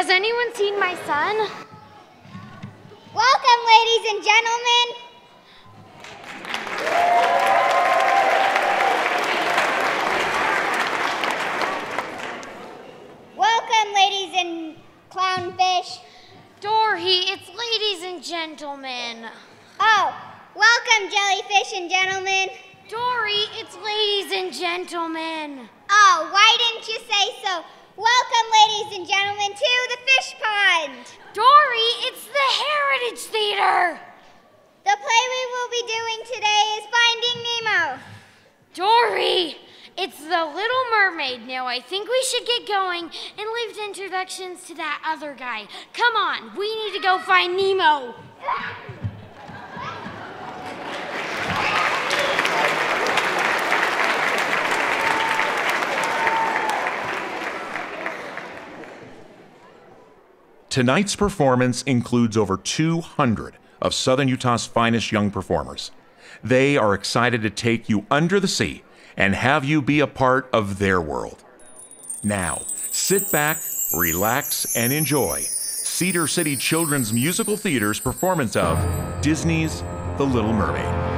Has anyone seen my son? Welcome, ladies and gentlemen. Welcome, ladies and clownfish. Dory, it's ladies and gentlemen. Oh, welcome, jellyfish and gentlemen. Dory, it's ladies and gentlemen. Oh, why didn't you say so? Welcome, ladies and gentlemen, to the fish pond. Dory, it's the Heritage Theater. The play we will be doing today is Finding Nemo. Dory, it's the Little Mermaid. Now I think we should get going and leave the introductions to that other guy. Come on, we need to go find Nemo. Tonight's performance includes over 200 of Southern Utah's finest young performers. They are excited to take you under the sea and have you be a part of their world. Now, sit back, relax, and enjoy Cedar City Children's Musical Theater's performance of Disney's The Little Mermaid.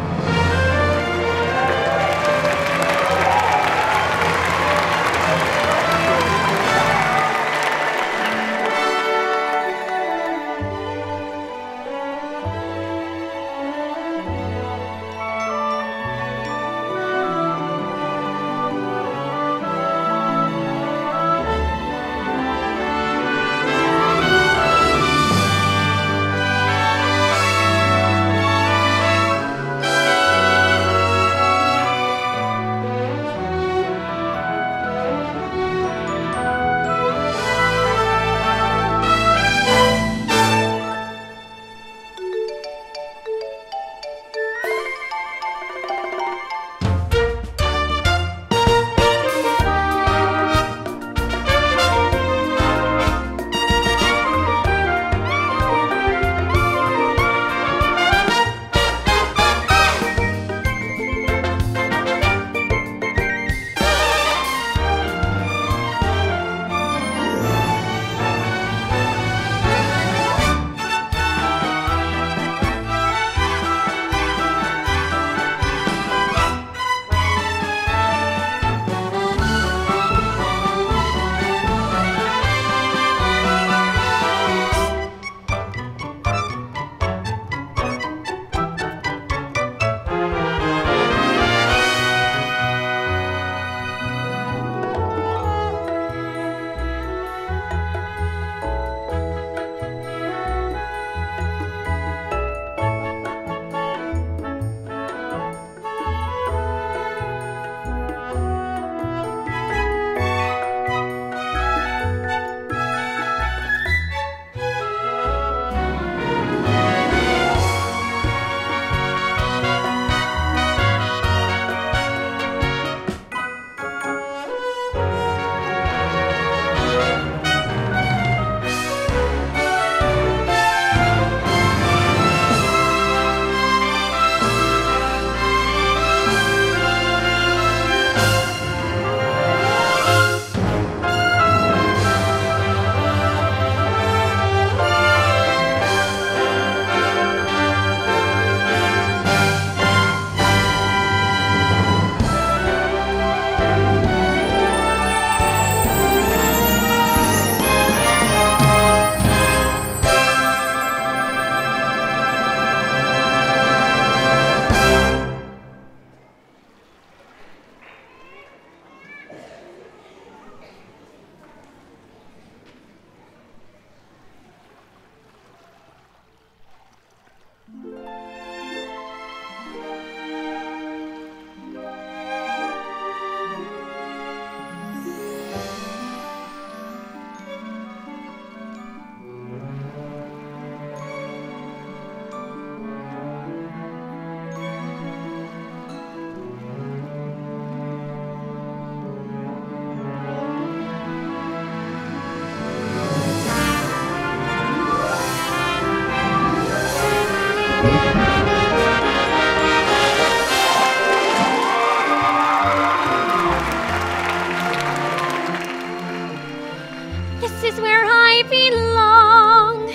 belong.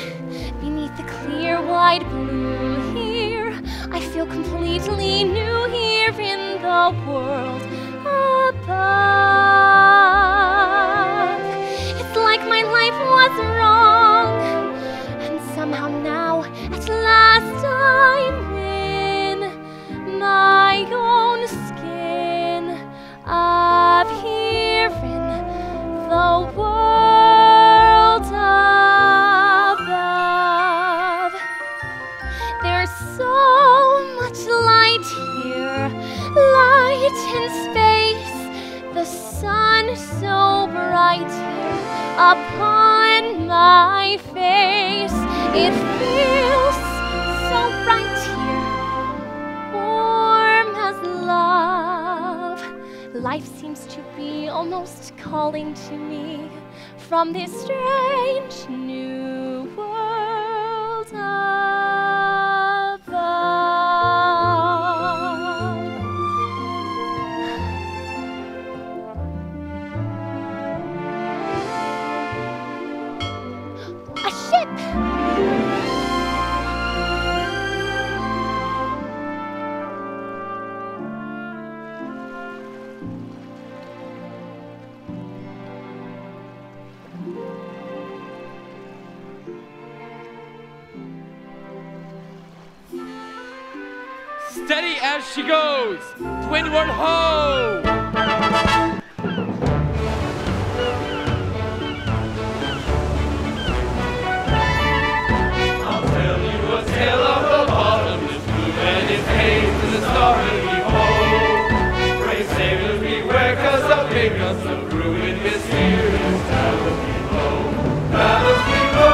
Beneath the clear, wide blue here, I feel completely new here in the world above. It's like my life was wrong, and somehow now, at last, I'm in my own skin up here in the world above. There's so much light here, light in space, the sun so bright here upon my face. It feels so right here, warm as love. Life seems to be almost calling to me from this strange new world above. A ship! Steady as she goes! To windward ho! I'll tell you a tale of the bottomless blue and its haze in the starry behold. Brave sailors beware, 'cause the big guns of ruin mysterious battles below. Battles below,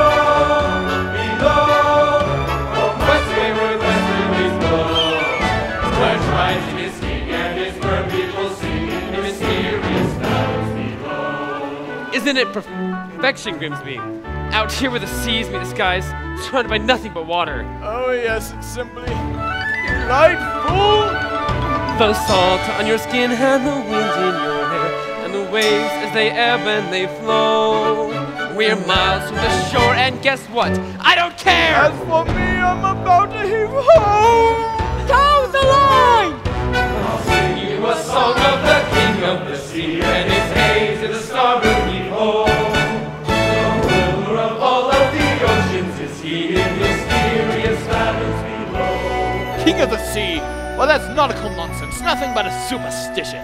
below. From west wayward, westward blow. Where Triton is king and his firm people sing in mysterious battles below. Isn't it perfection, Grimsby? Out here where the seas meet the skies, surrounded by nothing but water. Oh yes, it's simply delightful! The salt on your skin and the wind in your hair, and the waves as they ebb and they flow. We're miles from the shore, and guess what? I don't care! As for me, I'm about to heave home! Toes the line! I'll sing you a song of the king of the sea, and his haze in the starboard behold. The ruler of all of the oceans is he in mysterious fathoms below. King of the sea! Well, that's nautical nonsense, nothing but a superstition.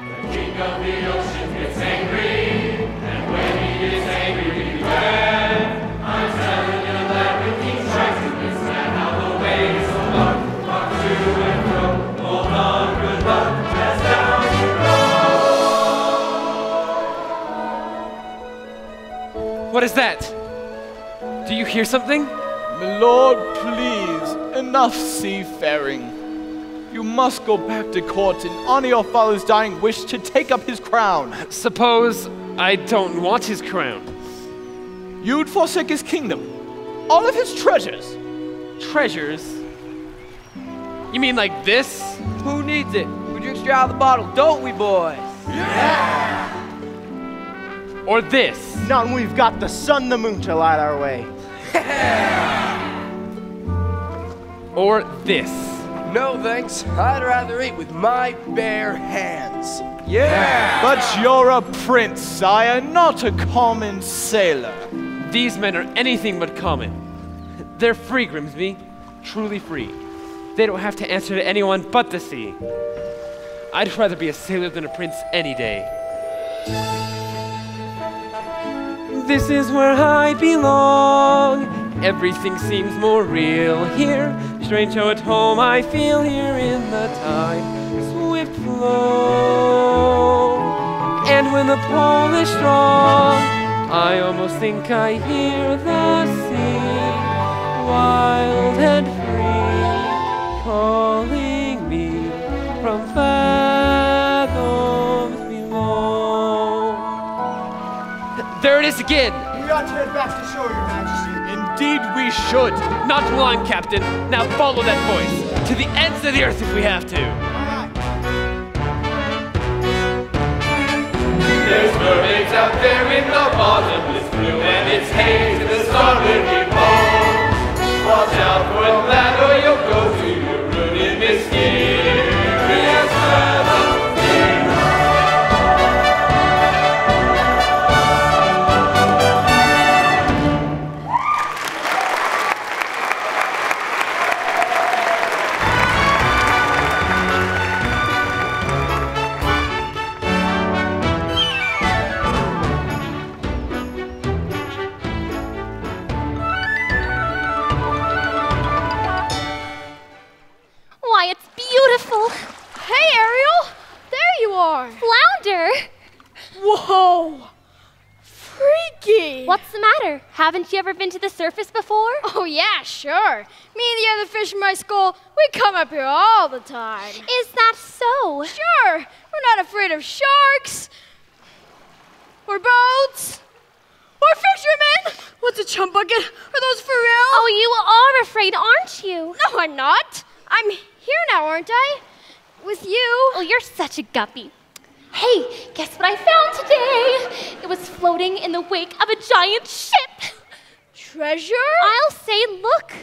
The king of the ocean gets angry, and when he gets angry, beware. I'm telling you that when King Triton gets mad, how the waves of luck rock to and fro. Hold on, good luck, as down you go. What is that? Do you hear something? My lord, please, enough seafaring. You must go back to court and honor your father's dying wish to take up his crown. Suppose I don't want his crown. You'd forsake his kingdom, all of his treasures. Treasures? You mean like this? Who needs it? We drink straight out of the bottle, don't we, boys? Or this? Not when we've got the sun and the moon to light our way. Or this? No thanks. I'd rather eat with my bare hands. But you're a prince, sire, not a common sailor. These men are anything but common. They're free, Grimsby. Truly free. They don't have to answer to anyone but the sea. I'd rather be a sailor than a prince any day. This is where I belong. Everything seems more real here. Strange how at home I feel here in the tide swift flow. And when the pull is strong, I almost think I hear the sea, wild and free, calling me from fathoms below. There it is again! We ought to head back to shore, Your Majesty. Indeed we should. Not for long, Captain. Now follow that voice. To the ends of the earth if we have to. There's mermaids out there in the bottomless blue, are. Flounder! Whoa! Freaky! What's the matter? Haven't you ever been to the surface before? Oh, yeah, sure. Me and the other fish in my school, we come up here all the time. Is that so? Sure. We're not afraid of sharks, or boats, or fishermen. What's a chum bucket? Are those for real? Oh, you are afraid, aren't you? No, I'm not. I'm here now, aren't I? With you. Oh, you're such a guppy. Hey, guess what I found today? It was floating in the wake of a giant ship. Treasure? I'll say, look.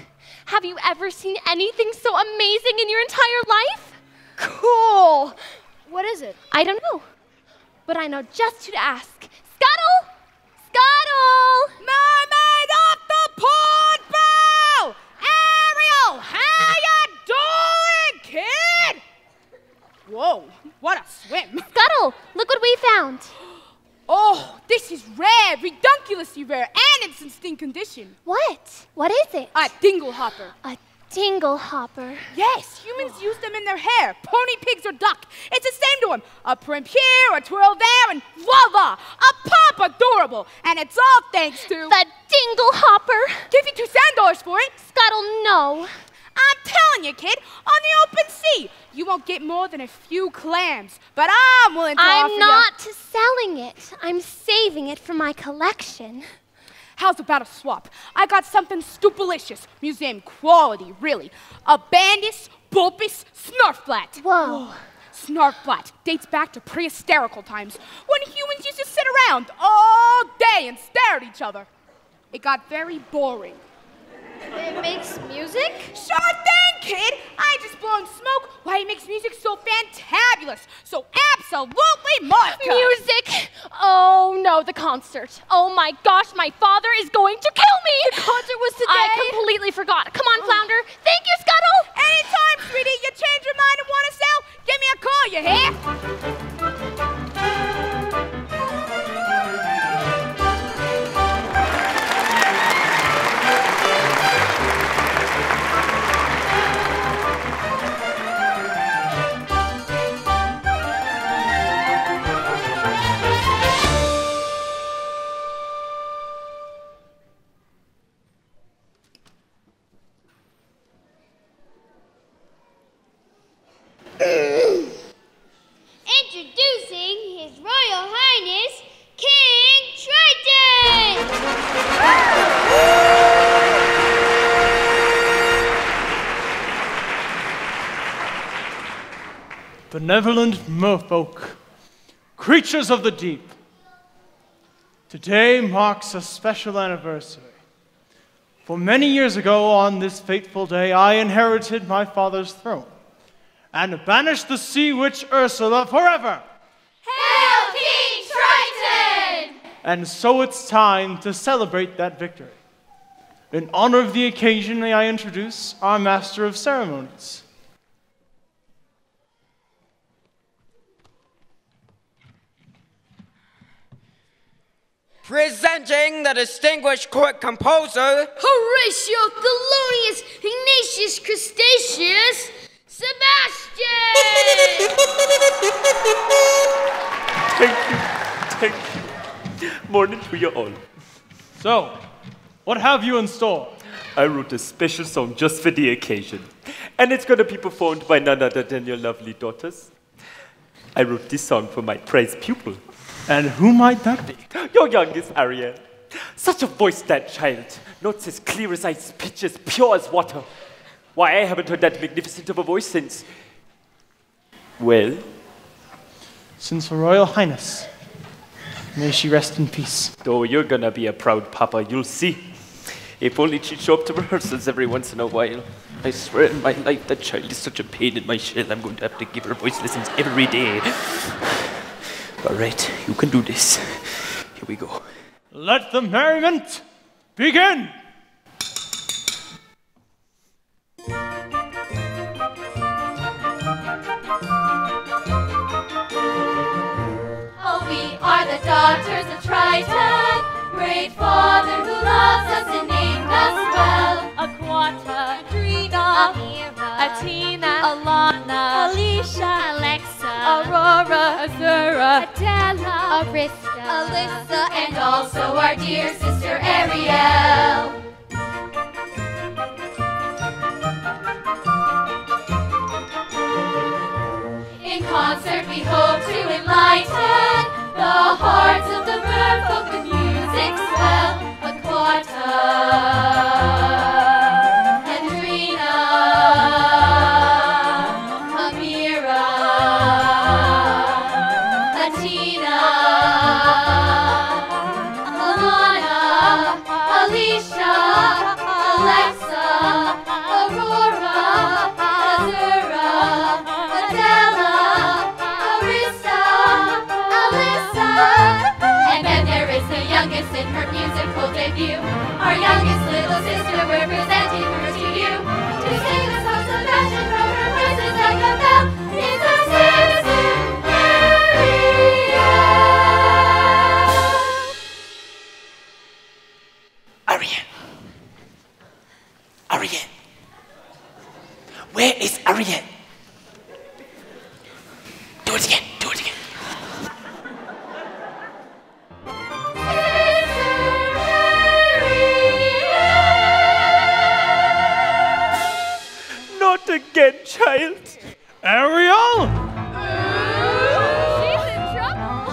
Have you ever seen anything so amazing in your entire life? Cool. What is it? I don't know, but I know just who to ask. Scuttle! Scuttle! Mermaid off the port bow! Ariel, how you doing, kid? Whoa, what a swim. Scuttle, look what we found. Oh, this is rare, redunculously rare, and in pristine condition. What? What is it? A dingle hopper. A dingle hopper. Yes, humans use them in their hair, pony, pigs, or duck. It's the same to them. A primp here, a twirl there, and voila, a pop adorable. And it's all thanks to the dingle hopper. Give you $2 for it. Scuttle, no. I'm telling you, kid, on the open sea, you won't get more than a few clams. But I'm willing to offer you. I'm not selling it. I'm saving it for my collection. How's about a swap? I got something stupelicious, museum quality, really. A Bandus bulbous snarflat. Whoa. Snarflat dates back to prehistorical times when humans used to sit around all day and stare at each other. It got very boring. It makes music? Sure thing, kid. I ain't just blowing smoke. Why, it makes music so fantabulous, so absolutely marvelous. Music? Oh no, the concert. Oh my gosh, my father is going to kill me. The concert was today. I completely forgot. Come on, Flounder. Thank you, Scuttle. Anytime, sweetie, you change your mind and want to sell, give me a call, you hear? Introducing His Royal Highness, King Triton! Benevolent merfolk, creatures of the deep. Today marks a special anniversary. For many years ago, on this fateful day, I inherited my father's throne and banished the sea witch Ursula forever. Hail King Triton! And so it's time to celebrate that victory. In honor of the occasion, may I introduce our Master of Ceremonies. Presenting the distinguished court composer, Horatio Thelonious Ignatius Crustaceus Sebastian! Thank you. Morning to you all. So, what have you in store? I wrote a special song just for the occasion, and it's going to be performed by none other than your lovely daughters. I wrote this song for my prized pupil. And who might that be? Your youngest, Ariel. Such a voice, that child. Notes as clear as ice, pitch as pure as water. Why, I haven't heard that magnificent of a voice since... Well? Since Her Royal Highness. May she rest in peace. Oh, you're gonna be a proud papa, you'll see. If only she'd show up to rehearsals every once in a while. I swear in my life, that child is such a pain in my shell. I'm going to have to give her voice lessons every day. All right, you can do this. Here we go. Let the merriment begin! Oh, we are the daughters of Triton, great Father who loves us and named us well. Aquata, Adrena, Amira, Atina, Alana, Alicia, Alexa, Aurora, Aurora, Azura, Adela, Arista, Alyssa, and also our dear sister Ariel. In concert we hope to enlighten the hearts of the merfolk with music swell. Aquata, Andrina, Amira, Latina, Alana, Alicia, Alexa, Aurora, Azura, Adela, Arista, Alyssa. And then there is the youngest in her musical debut. Our youngest little sister, we're presenting her to you. To sing the songs of passion from her voices like a bell. It's our sister, Ariel. Ariel. Ariel. Where is Ariel? Do it again. Do it again. Not again, child. Ariel? She's in trouble.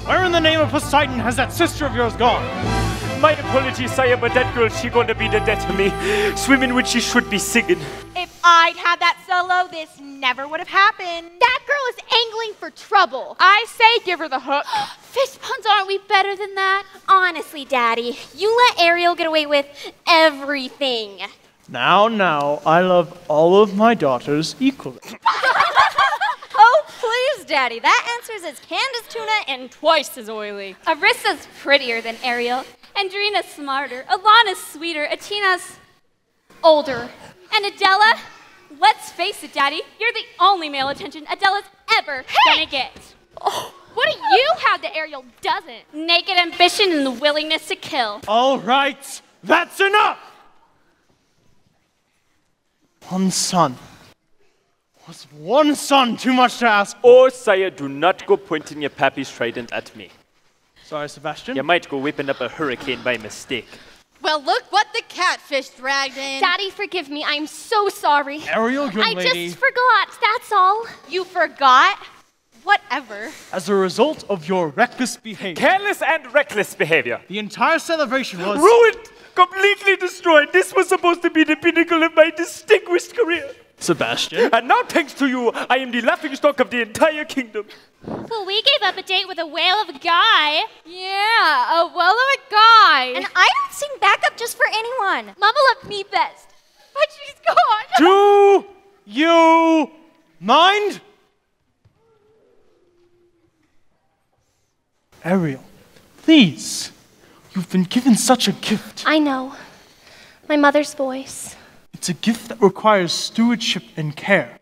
Where in the name of Poseidon has that sister of yours gone? My apologies, sire, but that girl, she gonna be the death of me. Swimming when she should be singing. If I'd had that solo, this never would have happened. That girl is angling for trouble. I say give her the hook. Fish puns, aren't we better than that? Honestly, Daddy, you let Ariel get away with everything. Now, I love all of my daughters equally. Oh, please, Daddy. That answer's as canned as tuna and twice as oily. Arissa's prettier than Ariel. Andrina's smarter. Alana's sweeter. Atina's older. And Adela, let's face it, Daddy, you're the only male attention Adela's ever gonna get. What do you have that Ariel doesn't? Naked ambition and the willingness to kill. All right, that's enough! One son. Was one son too much to ask for? Oh, sire, do not go pointing your pappy's trident at me. Sorry, Sebastian. You might go whipping up a hurricane by mistake. Well, look what the catfish dragged in. Daddy, forgive me. I'm so sorry. Ariel, young I lady. just forgot, that's all. You forgot? Whatever. As a result of your reckless behavior, Careless and reckless behavior. the entire celebration was Ruined! Completely destroyed. This was supposed to be the pinnacle of my distinguished career. Sebastian. And now, thanks to you, I am the laughingstock of the entire kingdom. Well, we gave up a date with a whale of a guy. Yeah, a well of a guy. And I don't sing backup just for anyone. Mama loved me best, but she's gone. Do you mind? Ariel, please. You've been given such a gift. I know. My mother's voice. It's a gift that requires stewardship and care.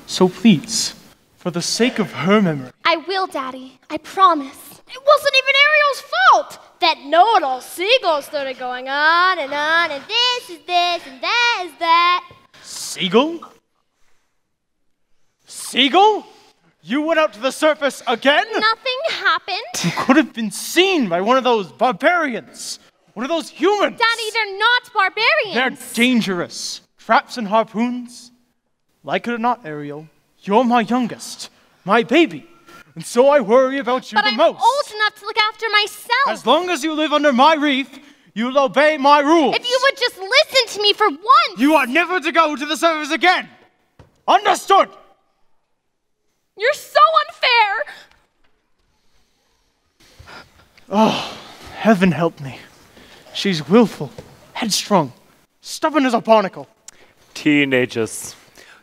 So please, for the sake of her memory, I will, Daddy. I promise. It wasn't even Ariel's fault. That know-it-all seagull started going on, and this is this, and that is that. Seagull? Seagull? You went out to the surface again? Nothing happened. You could have been seen by one of those barbarians. One of those humans. Daddy, they're not barbarians. They're dangerous. Traps and harpoons. Like it or not, Ariel, you're my youngest, my baby. And so I worry about you but the I'm most. old enough to look after myself. As long as you live under my reef, you'll obey my rules. If you would just listen to me for once. You are never to go to the surface again. Understood? You're so unfair. Oh, heaven help me. She's willful, headstrong, stubborn as a barnacle. Teenagers.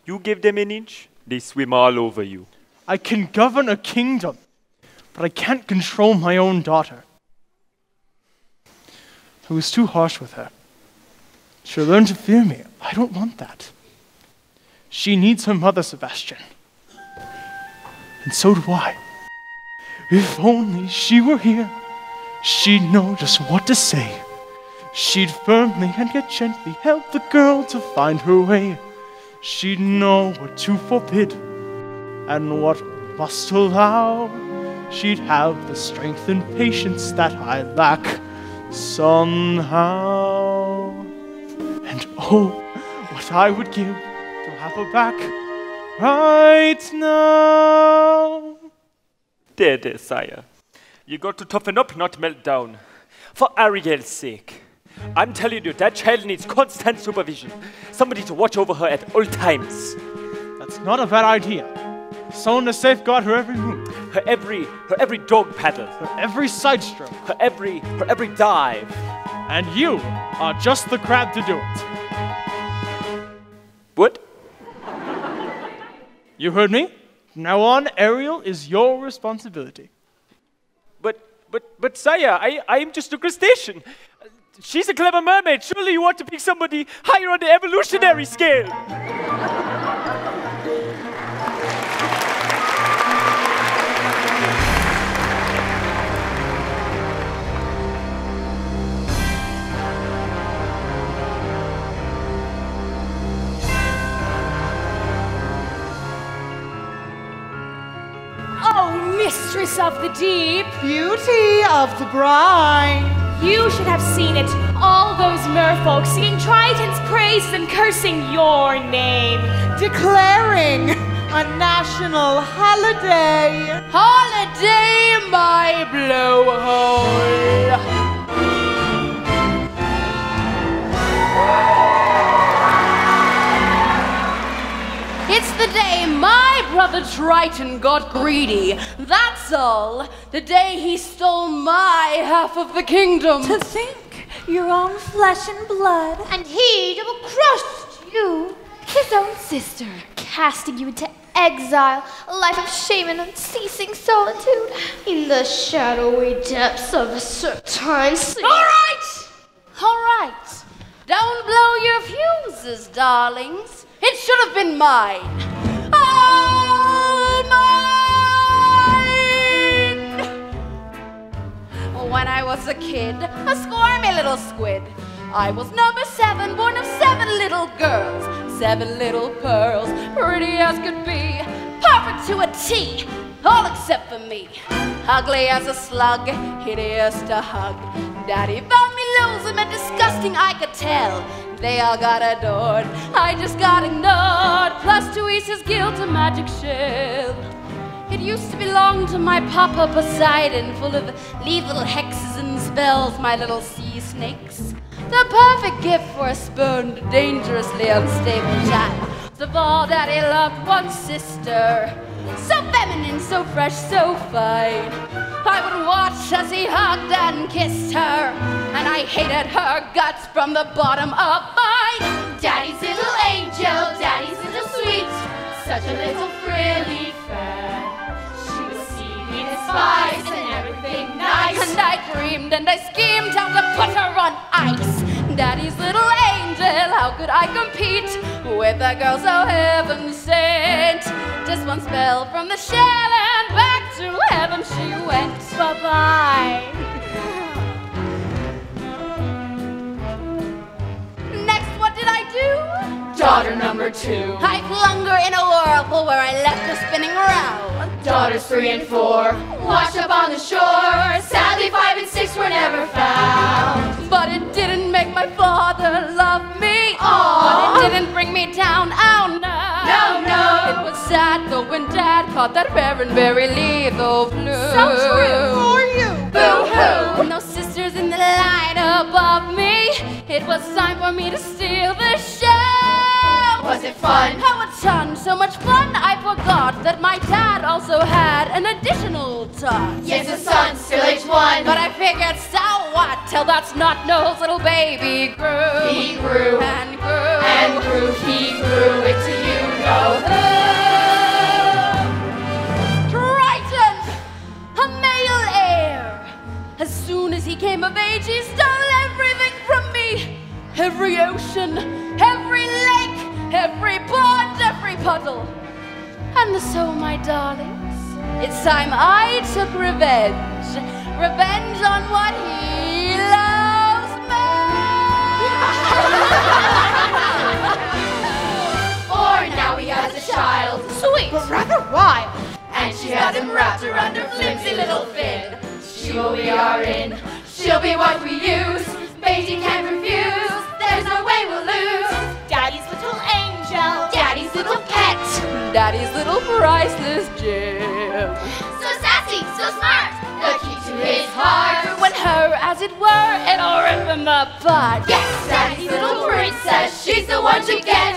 You give them an inch, they swim all over you. I can govern a kingdom, but I can't control my own daughter. I was too harsh with her. She'll learn to fear me. I don't want that. She needs her mother, Sebastian. And so do I. If only she were here, she'd know just what to say. She'd firmly and yet gently help the girl to find her way. She'd know what to forbid and what must allow she'd have the strength and patience that I lack somehow. And oh, what I would give to have her back right now. There, sire. You got to toughen up, not melt down. For Ariel's sake. I'm telling you, that child needs constant supervision. Somebody to watch over her at all times. That's not a bad idea. Someone to safeguard her every move. Her every dog paddle. Her every side stroke. Her every dive. And you are just the crab to do it. What? You heard me? From now on, Ariel is your responsibility. But sire, I'm just a crustacean. She's a clever mermaid. Surely you want to pick somebody higher on the evolutionary scale. Oh, mistress of the deep, beauty of the brine. You should have seen it. All those merfolk singing Triton's praises and cursing your name. Declaring a national holiday. Holiday, my blowhole. It's the day my brother Triton got greedy. That's all. The day he stole my half of the kingdom. To think, your own flesh and blood. And he double-crossed you, his own sister, casting you into exile, a life of shame and unceasing solitude, in the shadowy depths of a serpentine sea. All right. Don't blow your fuses, darlings. It should have been mine. All mine! When I was a kid, a squirmy little squid, I was number 7, born of 7 little girls, 7 little pearls, pretty as could be, perfect to a T, all except for me. Ugly as a slug, hideous to hug. Daddy found me loathsome and disgusting, I could tell. They all got adored, I just got ignored. Plus to ease his guilt, a magic shell. It used to belong to my papa Poseidon, full of lethal hexes and spells, my little sea snakes. The perfect gift for a spurned, dangerously unstable child. Of all Daddy loved one sister, so feminine, so fresh, so fine. I would watch as he hugged and kissed her, and I hated her guts from the bottom of mine. Daddy's little angel, Daddy's little sweet, such a little frilly fan. She was seaweed and spice and everything nice. And I dreamed and I schemed how to put her on ice. Daddy's little angel, how could I compete with a girl so heaven sent? Just one spell from the shell and back to heaven she went. Bye-bye. Next, what did I do? Daughter number 2. I flung her in a whirlpool where I left her spinning around. Daughters 3 and 4 washed up on the shore. Sadly, 5 and 6 were never found. But it didn't make my father love me. Aww. But it didn't bring me down. Oh no. No. It was sad though when Dad caught that very lethal flu. So true for you. Boo-hoo. No sisters in the line above me. It was time for me to steal the show. Was it fun? How a ton, so much fun, I forgot that my dad also had an additional tot. Yes, the son's still H1. But I figured, so what, till that snot-nosed little baby grew. He grew. And grew. And grew, he grew into you know who. Triton, a male heir. As soon as he came of age, he stole everything from me. Every ocean, every lake, every pond, every puddle. And so, my darlings, it's time I took revenge. Revenge on what he loves Or now he has a child. sweet, but rather wild. And she has him wrapped around her flimsy little fin. She will be our in, she'll be what we use. Beatty can't refuse, there's no way we'll lose. Daddy's little angel, Daddy's little pet, Daddy's little priceless gem. so sassy, so smart, The key to his heart, when her, as it were, it'll rip him apart. Yes, Daddy's little princess, she's the one to get.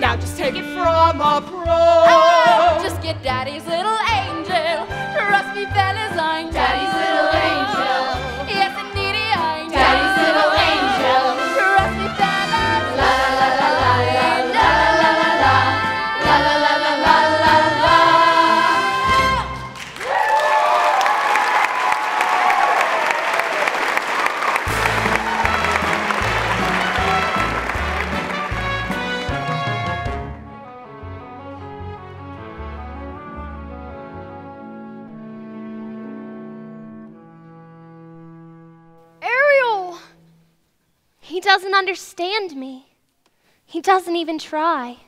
Now just take it from a pro. Just get Daddy's little angel. Trust me, fellas, I'm Daddy's little angel. Yes, indeed, I'm Daddy's little angel. Trust me, fellas. La la la la la la la la la la la la la la la la. Ariel! He doesn't understand me. He doesn't even try.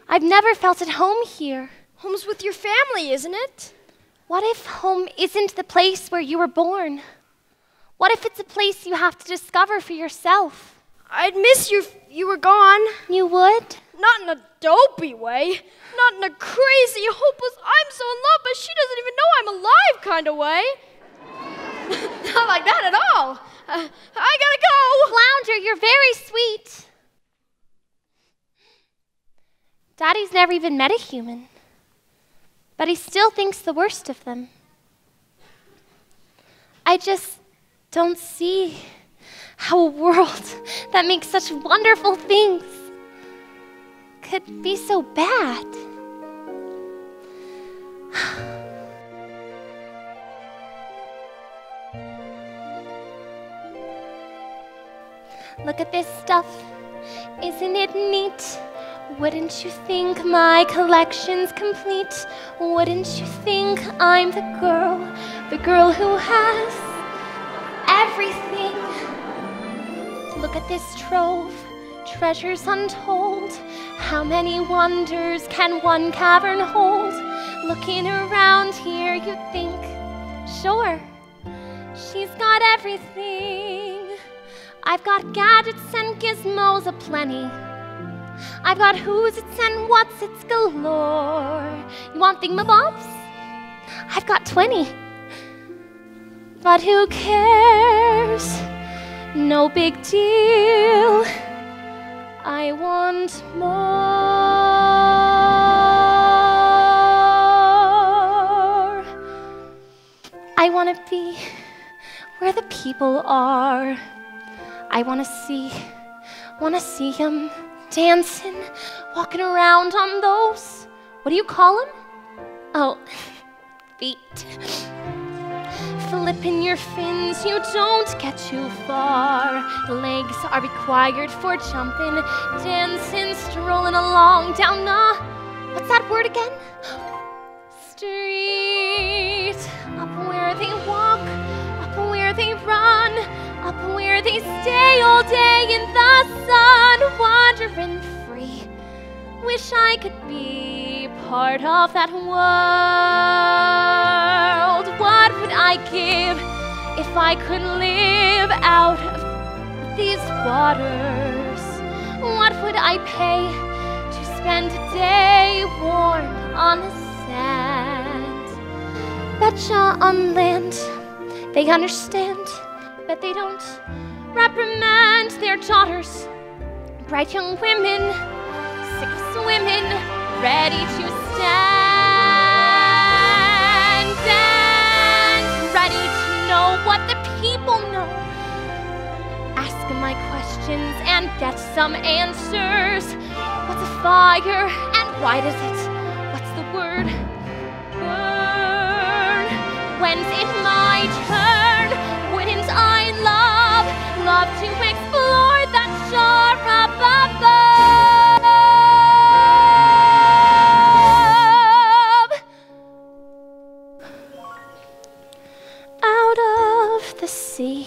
I've never felt at home here. Home's with your family, isn't it? What if home isn't the place where you were born? What if it's a place you have to discover for yourself? I'd miss you if you were gone. You would? Not in a dopey way. Not in a crazy, hopeless, I'm so in love, but she doesn't even know I'm alive kind of way. Not like that at all. I gotta go. Flounder, you're very sweet. Daddy's never even met a human, but he still thinks the worst of them. I just don't see how a world that makes such wonderful things could be so bad. Look at this stuff. Isn't it neat? Wouldn't you think my collection's complete? Wouldn't you think I'm the girl who has everything? Look at this trove, treasures untold. How many wonders can one cavern hold? Looking around here, you'd think, sure, she's got everything. I've got gadgets and gizmos aplenty. I've got who's its and what's its galore. You want thingamabobs? I've got 20. But who cares? No big deal. I want more. I want to be where the people are. I want to see them dancing, walking around on those, what do you call them? Oh, feet. Flipping your fins, you don't get too far. Legs are required for jumping, dancing, strolling along down the, what's that word again? Street. Up where they walk, up where they run, up where they stay all day in the sun, wandering free. Wish I could be part of that world. What would I give if I could live out of these waters? What would I pay to spend a day warm on the sand? Betcha on land they understand, but they don't reprimand their daughters. Bright young women, sick of swimming, ready to stand and ready to know what the people know. Ask them my questions and get some answers. What's a fire and why does it? What's the word? Burn. When's it my turn? Wouldn't I love to explore that shore up above? Out of the sea.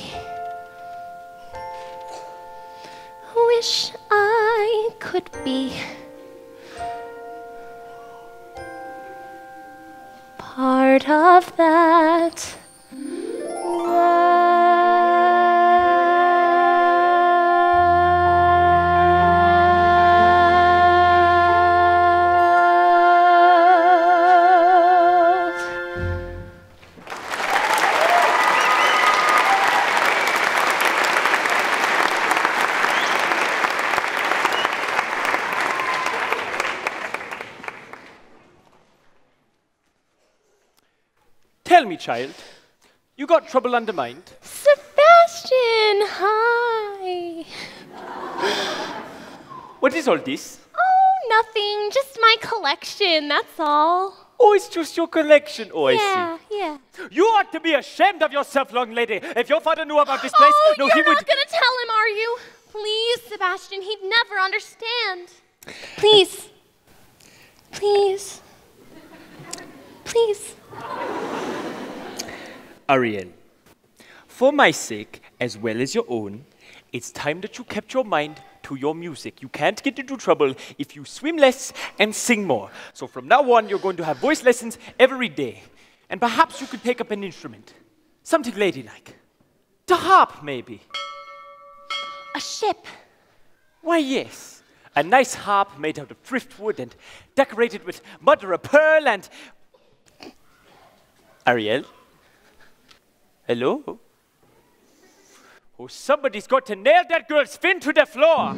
Wish I could be part of that Tell me, child, you got trouble on the mind? Sebastian, hi. What is all this? Oh, nothing. Just my collection, that's all. Oh, it's just your collection. Oh, I see. Yeah. You ought to be ashamed of yourself, young lady. If your father knew about this place, Oh, no, you're he would. not gonna tell him, are you? Please, Sebastian, he'd never understand. Please. Please. Please. Ariel, for my sake, as well as your own, it's time that you kept your mind to your music. You can't get into trouble if you swim less and sing more. So from now on, you're going to have voice lessons every day. And perhaps you could take up an instrument. Something ladylike. The harp, maybe. A ship. Why, yes. A nice harp made out of driftwood and decorated with mother of pearl and... Ariel? Hello? Oh, somebody's got to nail that girl's fin to the floor.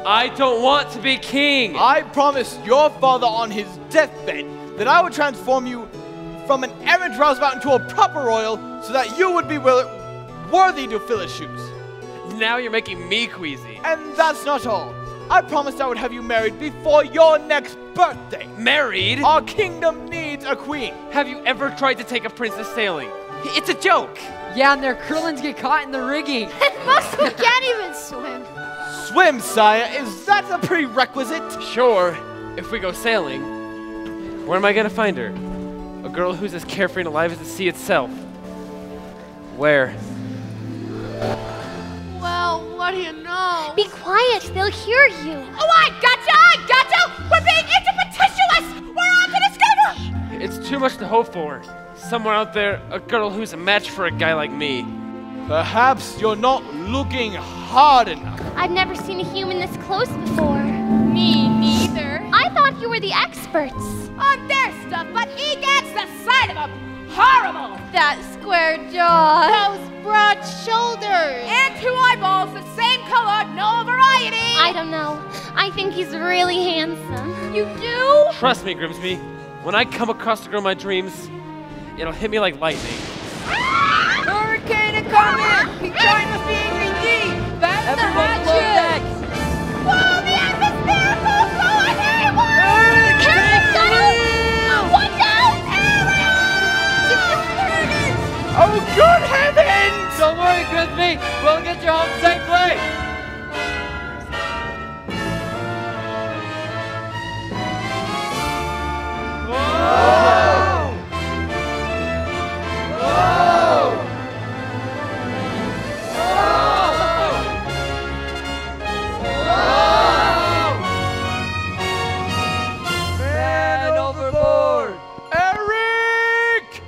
I don't want to be king. I promised your father on his deathbed that I would transform you from an errant rouseabout into a proper royal so that you would be worthy to fill his shoes. Now you're making me queasy. And that's not all. I promised I would have you married before your next birthday. Married? Our kingdom needs a queen. Have you ever tried to take a princess sailing? It's a joke. Yeah, and their curlins get caught in the rigging. And most of them can't even swim. Swim, sire? Is that a prerequisite? Sure, if we go sailing. Where am I gonna find her? A girl who's as carefree and alive as the sea itself. Where? Well, what do you know? Be quiet, they'll hear you. Oh, I gotcha! We're being interpetitious! We're on to the schedule! It's too much to hope for. Somewhere out there, a girl who's a match for a guy like me. Perhaps you're not looking hard enough. I've never seen a human this close before. Me neither. I thought you were the experts. On their stuff, but egads, the sight of them, horrible! That square jaw. Those broad shoulders. And two eyeballs, the same color, no variety! I don't know. I think he's really handsome. You do? Trust me, Grimsby. When I come across the girl in my dreams, it'll hit me like lightning. Hurricane incoming! He joined the BAD! That's the hatchet! Whoa, the atmosphere will go haywire! Watch out, Ariel! Oh, good heavens! Don't worry, Grimsby. We'll get you home safely. Man overboard! Eric!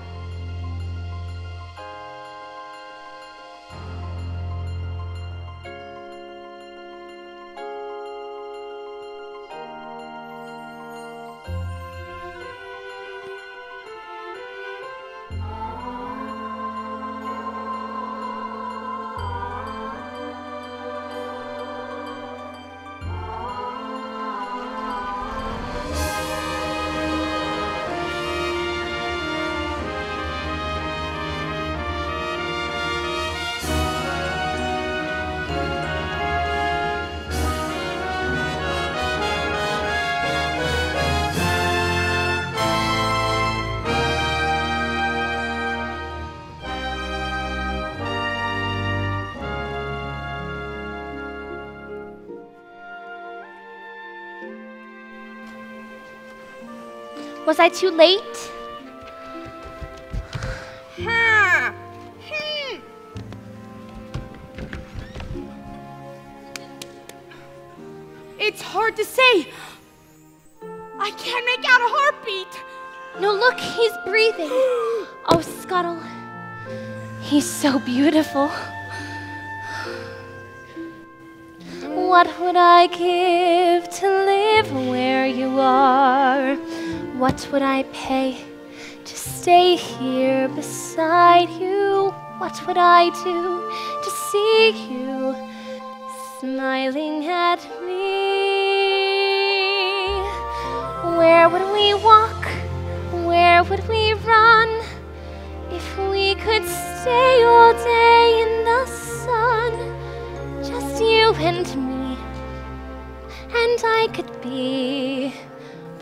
Was I too late? It's hard to say. I can't make out a heartbeat. No, look, he's breathing. Oh, Scuttle. He's so beautiful. What would I give to live where you are? What would I pay to stay here beside you? What would I do to see you smiling at me? Where would we walk? Where would we run? If we could stay all day in the sun, just you and me, and I could be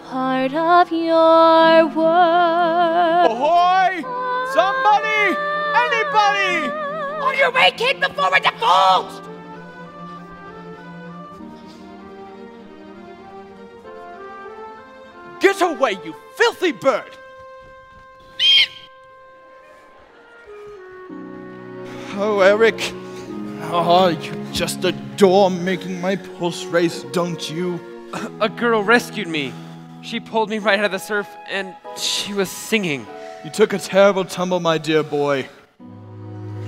part of your world. Ahoy! Somebody! Anybody! On your way, kid, before we're divulged! Get away, you filthy bird! Oh, Eric. Oh, you just adore making my pulse race, don't you? A girl rescued me. She pulled me right out of the surf, and she was singing. You took a terrible tumble, my dear boy.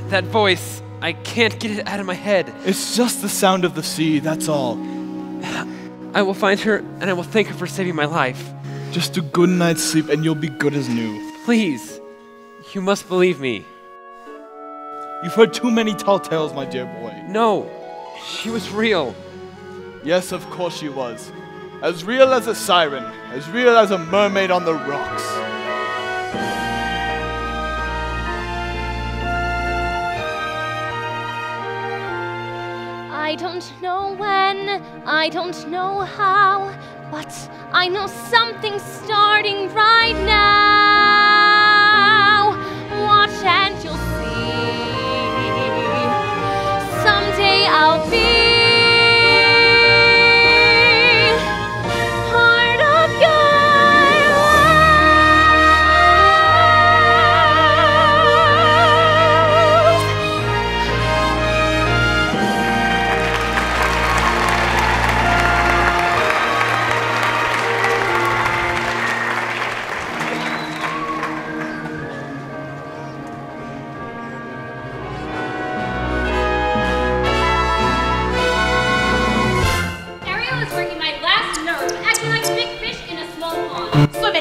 That voice, I can't get it out of my head. It's just the sound of the sea, that's all. I will find her, and I will thank her for saving my life. Just a good night's sleep, and you'll be good as new. Please, you must believe me. You've heard too many tall tales, my dear boy. No, she was real. Yes, of course she was. As real as a siren, as real as a mermaid on the rocks. I don't know when, I don't know how, but I know something's starting right now. Watch and you'll see. Someday I'll be part of your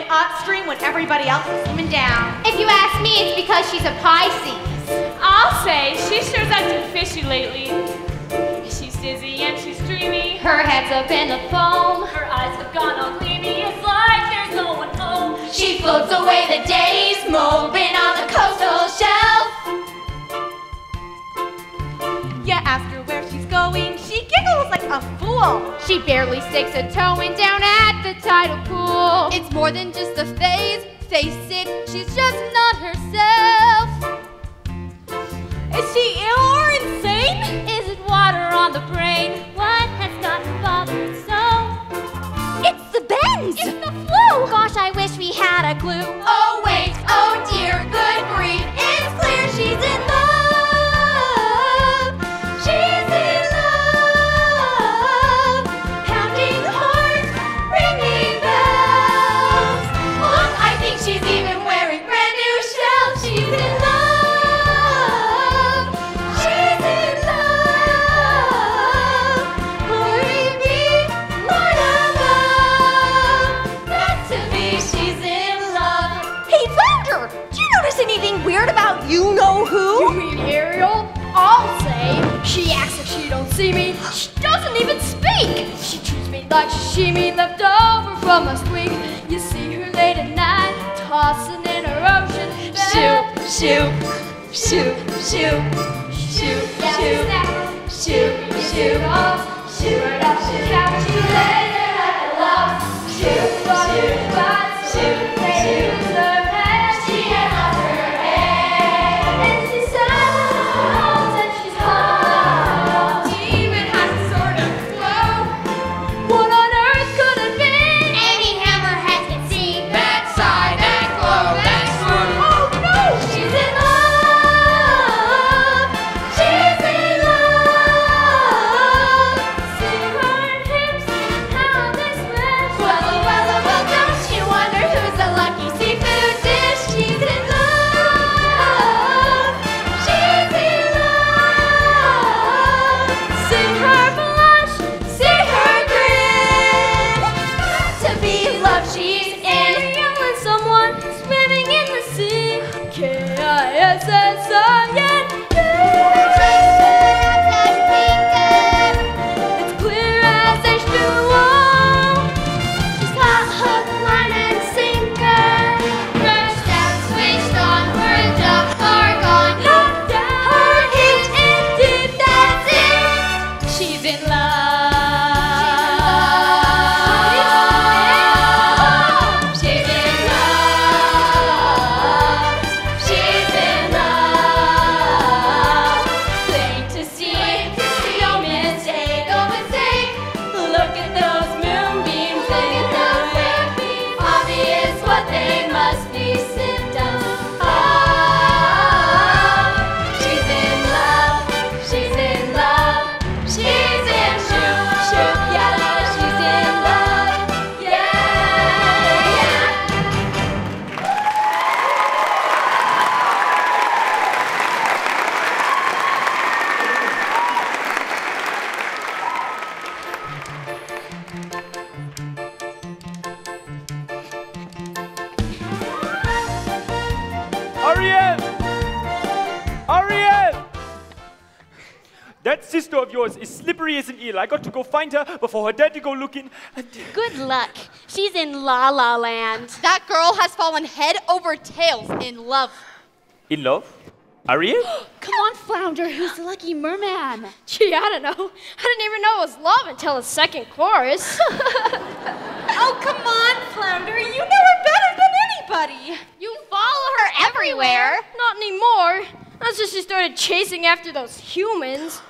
upstream when everybody else is swimming down. If you ask me, it's because she's a Pisces. I'll say she sure's acting fishy lately. She's dizzy and she's dreamy. Her head's up in the foam. Her eyes have gone all gleamy. It's like there's no one home. She floats away the days, moping on the coastal shelf. You ask her where she's going, she giggles like a fool. She barely sticks a toe in down at the tidal pool. It's more than just a phase, face it, she's just not herself. Is she ill or insane? Is it water on the brain? What has gotten bothered so? It's the bends! It's the flu! Gosh, I wish we had a clue. Oh wait, oh dear, good grief, it's clear she's in love. She's in love. Pounding heart, ringing bells. Look, I think she's even wearing brand new shells. She's in love. She's in love. Glory be, Lord above. That to me, she's in love. Hey, Thunder! Do you notice anything weird about you-know-who? You mean Ariel? I'll say. She acts like she don't see me. She doesn't even speak. She treats me like sashimi left over from last week. You see her late at night, tossing in her ocean bed. Shoot, shoot, shoot, shoot, shoot, shoot, shoot, Shoot right off the couch, she lays there like a log. Shoot, shoot, shoot, shoot, her head. She has lost her head. And she sounds and she's hot. Even has a sort of glow. What on earth could it be? Any hammerhead can see. That's That sister of yours is slippery as an eel. I got to go find her before her daddy go looking. And Good luck. She's in La La Land. That girl has fallen head over tails in love. in love? Ariel? Come on, Flounder, who's the lucky merman? Gee, I don't know. I didn't even know it was love until the second chorus. Oh, come on, Flounder. You know her better than anybody. You follow her everywhere. Not anymore. That's just she started chasing after those humans.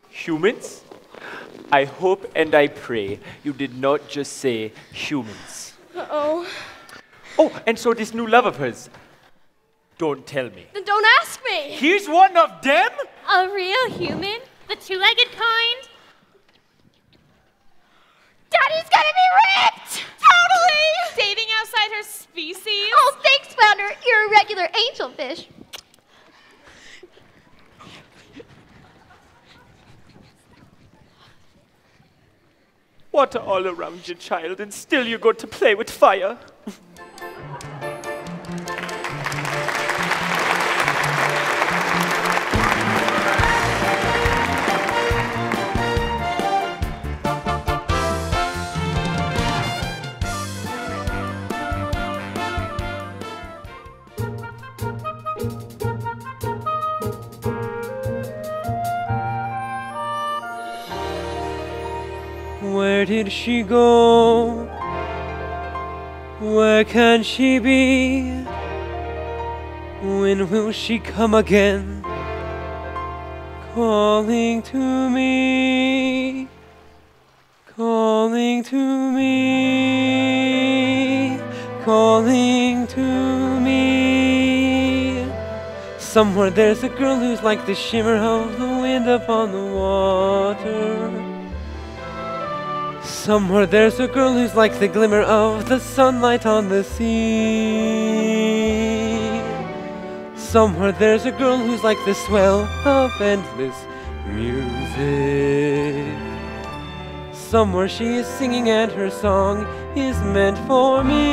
Humans? I hope and I pray you did not just say humans. Uh-oh. Oh, and so this new love of hers. Don't tell me. Then don't ask me. He's one of them? A real human? The two-legged kind? Daddy's gonna be ripped! Totally! Dating outside her species? Oh, thanks, Flounder. You're a regular angelfish. Water all around you, child, and still you go to play with fire. Where did she go? Where can she be? When will she come again? Calling to me, calling to me, calling to me. Somewhere there's a girl who's like the shimmer of the wind upon the water. Somewhere there's a girl who's like the glimmer of the sunlight on the sea. Somewhere there's a girl who's like the swell of endless music. Somewhere she is singing and her song is meant for me.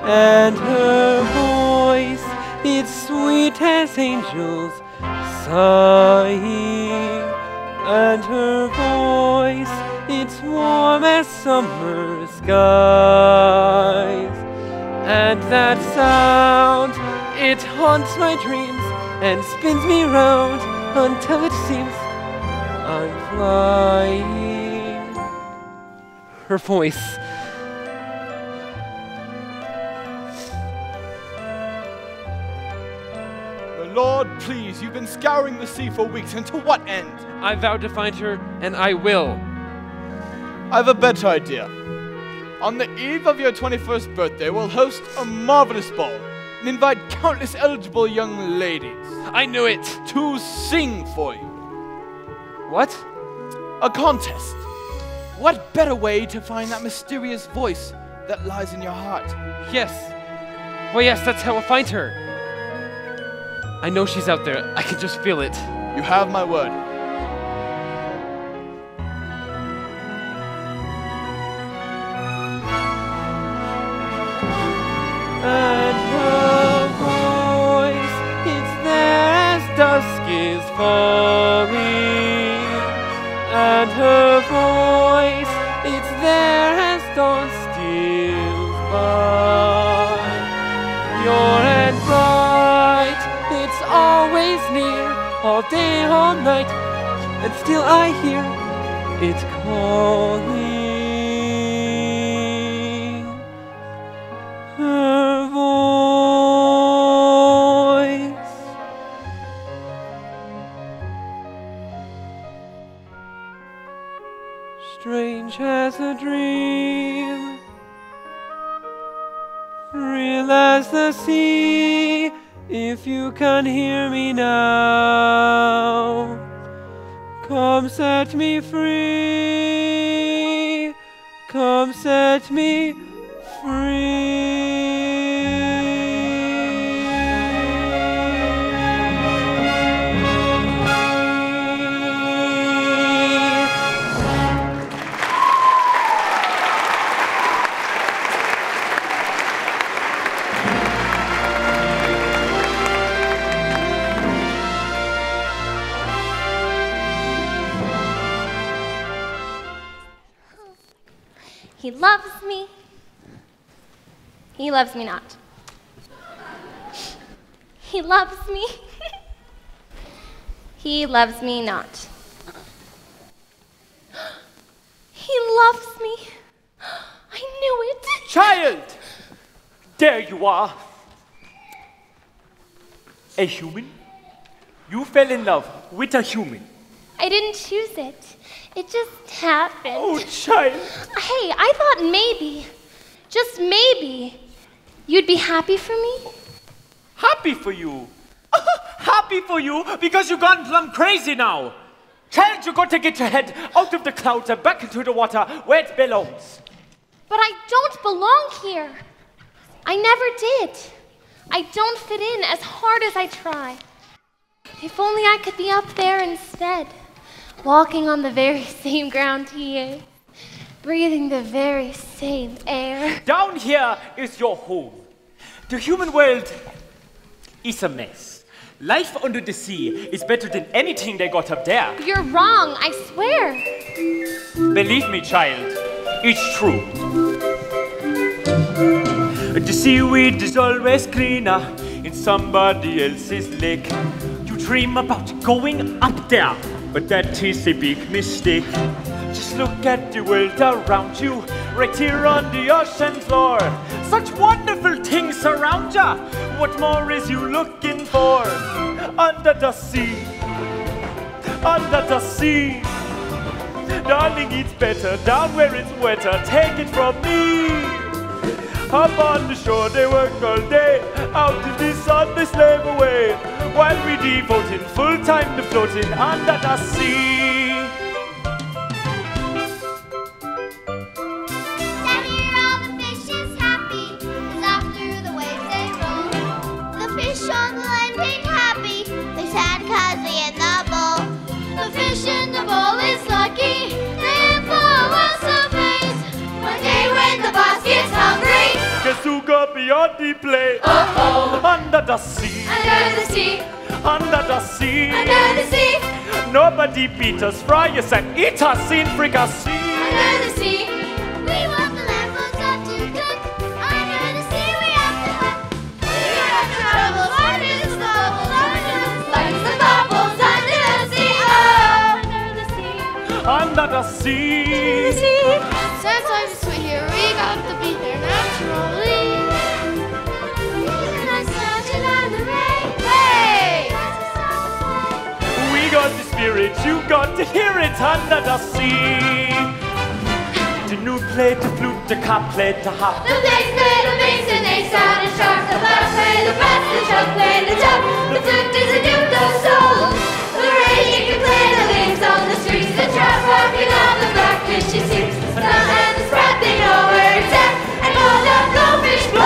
And her voice, it's sweet as angels sighing. And her voice, it's warm as summer skies. And that sound, it haunts my dreams and spins me round until it seems I'm flying. Her voice. Lord, please, you've been scouring the sea for weeks, and to what end? I vowed to find her, and I will. I've a better idea. On the eve of your 21st birthday, we'll host a marvelous ball and invite countless eligible young ladies. I knew it! To sing for you. What? A contest. What better way to find that mysterious voice that lies in your heart? Yes. Well, yes, that's how I'll find her. I know she's out there. I can just feel it. You have my word. And her voice, it's there as dusk is falling. And her voice, it's there as dawn steals by. Pure and bright, it's always near, all day, all night, and still I hear it calling. Her voice. Strange as a dream, real as the sea. If you can hear me now, come set me free. Come set me free. He loves me. He loves me not. He loves me. He loves me not. He loves me. I knew it. Child! There you are. A human? You fell in love with a human. I didn't choose it. It just happened. Oh, child. Hey, I thought maybe, just maybe, you'd be happy for me. Happy for you? Happy for you because you've gone plumb crazy now. Child, you got to get your head out of the clouds and back into the water where it belongs. But I don't belong here. I never did. I don't fit in as hard as I try. If only I could be up there instead, walking on the very same ground he is, breathing the very same air. Down here is your home. The human world is a mess. Life under the sea is better than anything they got up there. You're wrong, I swear. Believe me, child, it's true. The seaweed is always cleaner in somebody else's lake. You dream about going up there, but that is a big mistake. Just look at the world around you, right here on the ocean floor. Such wonderful things around ya. What more is you looking for? Under the sea, under the sea. Darling, it's better down where it's wetter. Take it from me. Up on the shore they work all day, out in the sun they slave away, while we devoting full time to floating under the sea. Down here all the fish is happy, 'cause off through the waves they roll. The fish on the land ain't happy, they're sad 'cause they in the bowl. The fish in the bowl is lucky, they have 4 worlds to face. One day when the boss gets hungry, Guess who got beyond the play? Uh-oh. Under the sea, under the sea, under the sea, under the sea, nobody beat us, fry us and eat us in fricassee. under the sea. We want the land for us to cook. Under the sea we have to hunt. We have troubles, what is the bubbles? Like the bubbles under the sea. Oh, under the sea. Under the sea. Since I'm sweet here, we got to be there naturally. And I started on the rain. Hey! We got the spirit, you got to hear it under the sea. The new play the flute, the cop played the harp. The bass play the bass and they sounded sharp. The brass play the brass, the truck play the truck. The flute is a gift of soul. The radio can play the waves on the streets. The trout walking on the blackfish she sings. The snout and the sprat they know where it's at. And all the goldfish blow.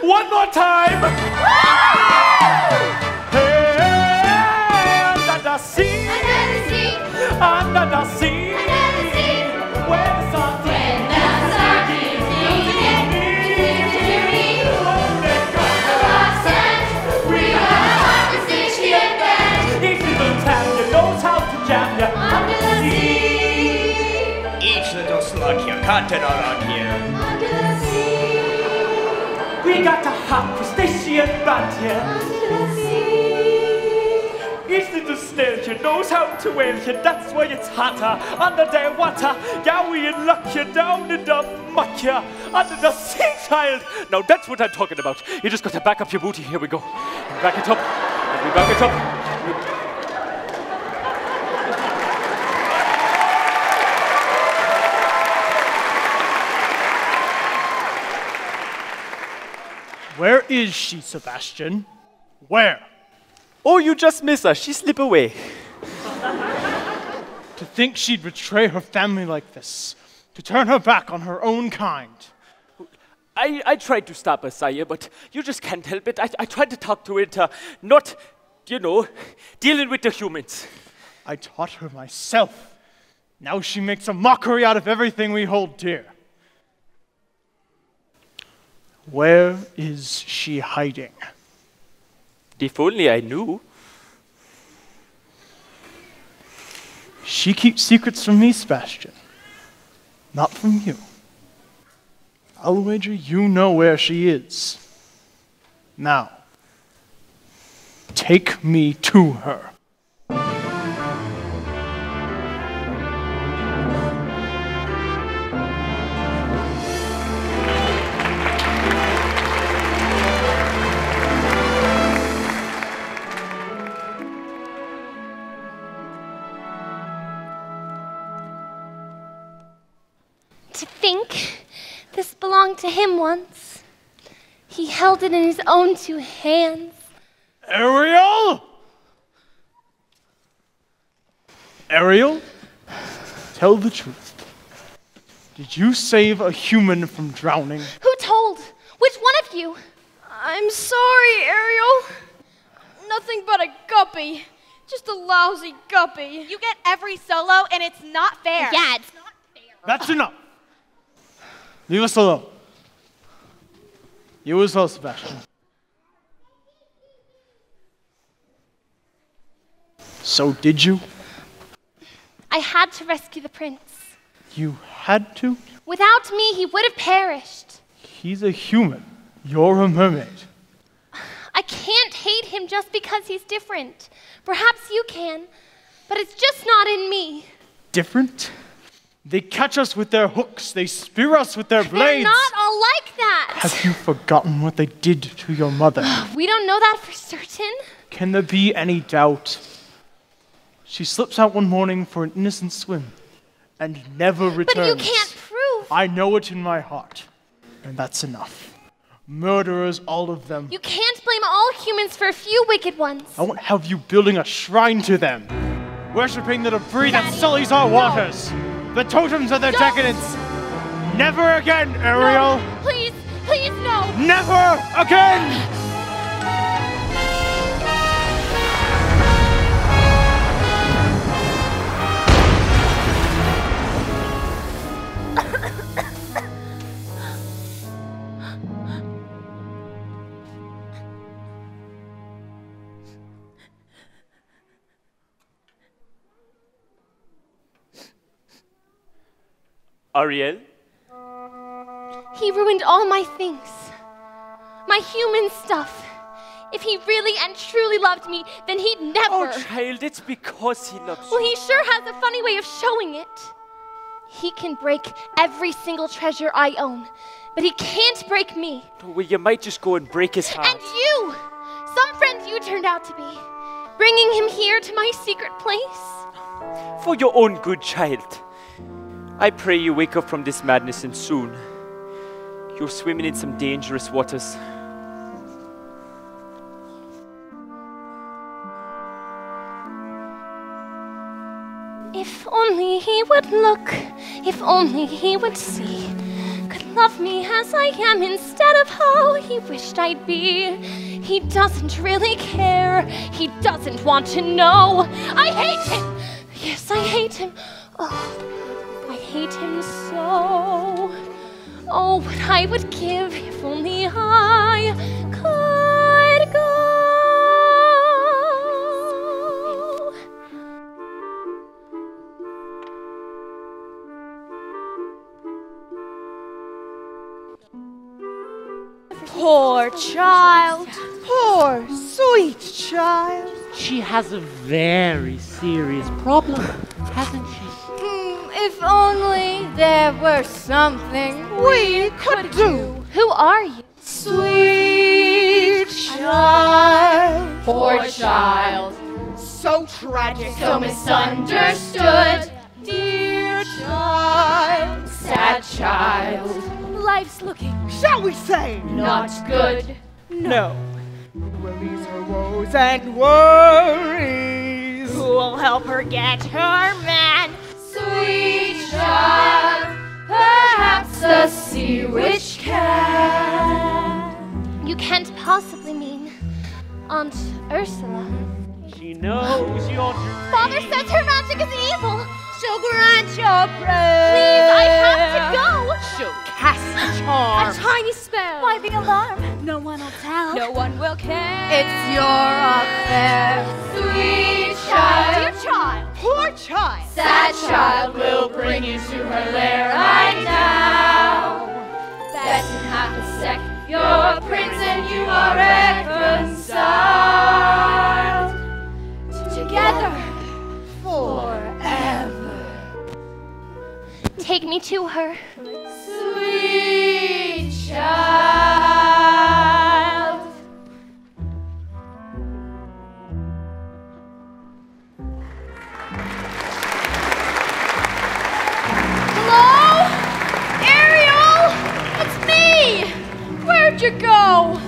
One more time. Hey, under the sea, under the sea, where the sun keeps losing me. When they got the accent, we have hard to see shit then. Each little town you knows how to jam ya under the sea. Each little slug here, continent on here. Under the sea. We got a hot crustacean band here. Under the sea. Each little snail here knows how to whale you. That's why it's hotter under the water. Yeah, we lock you down in the muck here under the sea, child. Now that's what I'm talking about. You just got to back up your booty. Here we go. And back it up. And we back it up. Where is she, Sebastian? Where? Oh, you just miss her. She slip away. To think she'd betray her family like this. To turn her back on her own kind. I tried to stop her, sire, but you just can't help it. I tried to talk to it, not, you know, dealing with the humans. I taught her myself. Now she makes a mockery out of everything we hold dear. Where is she hiding? If only I knew. She keeps secrets from me, Sebastian. Not from you. I'll wager you know where she is. Now, take me to her. To think this belonged to him once. He held it in his own two hands. Ariel? Ariel? Tell the truth. Did you save a human from drowning? Who told? Which one of you? I'm sorry, Ariel. Nothing but a guppy. Just a lousy guppy. You get every solo, and it's not fair. Yeah, it's not fair. That's enough. Leave us alone. You as well, Sebastian. So did you? I had to rescue the prince. You had to? Without me, he would have perished. He's a human. You're a mermaid. I can't hate him just because he's different. Perhaps you can, but it's just not in me. Different? They catch us with their hooks. They spear us with their blades. They're not all like that. Have you forgotten what they did to your mother? We don't know that for certain. Can there be any doubt? She slips out one morning for an innocent swim and never returns. But you can't prove. I know it in my heart, and that's enough. Murderers, all of them. You can't blame all humans for a few wicked ones. I won't have you building a shrine to them, worshipping the debris that sullies our waters. The totems of their decadence. Never again, Ariel. No, please, please, no. Never again. Ariel? He ruined all my things. My human stuff. If he really and truly loved me, then he'd never. Oh, child, it's because he loves you. Well, he sure has a funny way of showing it. He can break every single treasure I own, but he can't break me. Well, you might just go and break his heart. And you! Some friend you turned out to be. Bringing him here to my secret place. For your own good, child. I pray you wake up from this madness and soon. You're swimming in some dangerous waters. If only he would look, if only he would see, could love me as I am instead of how he wished I'd be. He doesn't really care. He doesn't want to know. I hate him. Yes, I hate him. Oh, I hate him so. Oh, what I would give if only I could go. Poor child. Poor, sweet child. She has a very serious problem, hasn't she? If only there were something we could do. Who are you? Sweet child. Poor child. So tragic. So misunderstood. Dear child. Sad child. Life's looking, shall we say, Not good. No. Who will ease her woes and worries? Who will help her get her man? Sweet child. Perhaps the sea witch can. You can't possibly mean Aunt Ursula. She knows your dream. Father says her magic is evil. She'll grant your prayer. Please, I have to go. She'll cast a charm. A tiny spell. Why the alarm? No one will tell. No one will care. It's your affair. Sweet child. Dear child. Poor child. Sad child will bring you to her lair right now. Bet in half a sec, your prince and you are reconciled. Together forever. Take me to her. Sweet child. Hello? Ariel? It's me! Where'd you go?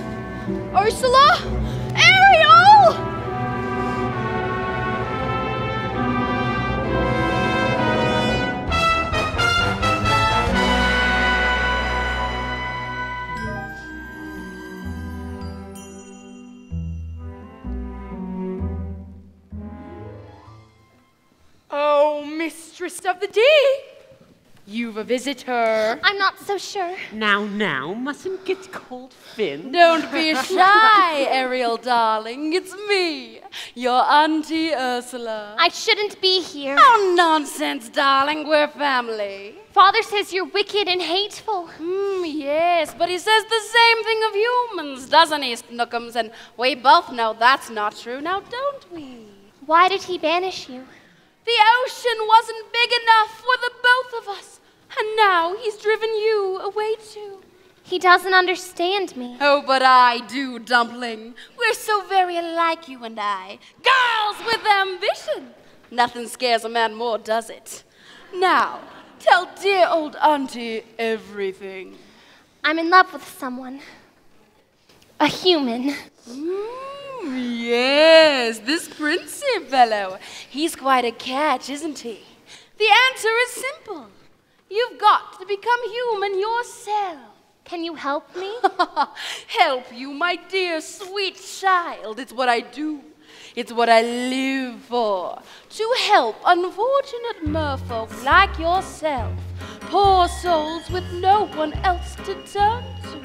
Ursula? Ariel! Oh, mistress of the day. You've a visitor. I'm not so sure. Now, mustn't get cold fin. Don't be shy, Ariel, darling. It's me, your Auntie Ursula. I shouldn't be here. Oh, nonsense, darling. We're family. Father says you're wicked and hateful. Yes, but he says the same thing of humans, doesn't he, Snookums? And we both know that's not true, now don't we? Why did he banish you? The ocean wasn't big enough for the both of us, and now he's driven you away too. He doesn't understand me. Oh, but I do, Dumpling. We're so very alike, you and I. Girls with ambition. Nothing scares a man more, does it? Now, tell dear old Auntie everything. I'm in love with someone. A human. Yes, this princey fellow. He's quite a catch, isn't he? The answer is simple. You've got to become human yourself. Can you help me? Help you, my dear sweet child. It's what I do. It's what I live for. To help unfortunate merfolk like yourself. Poor souls with no one else to turn to.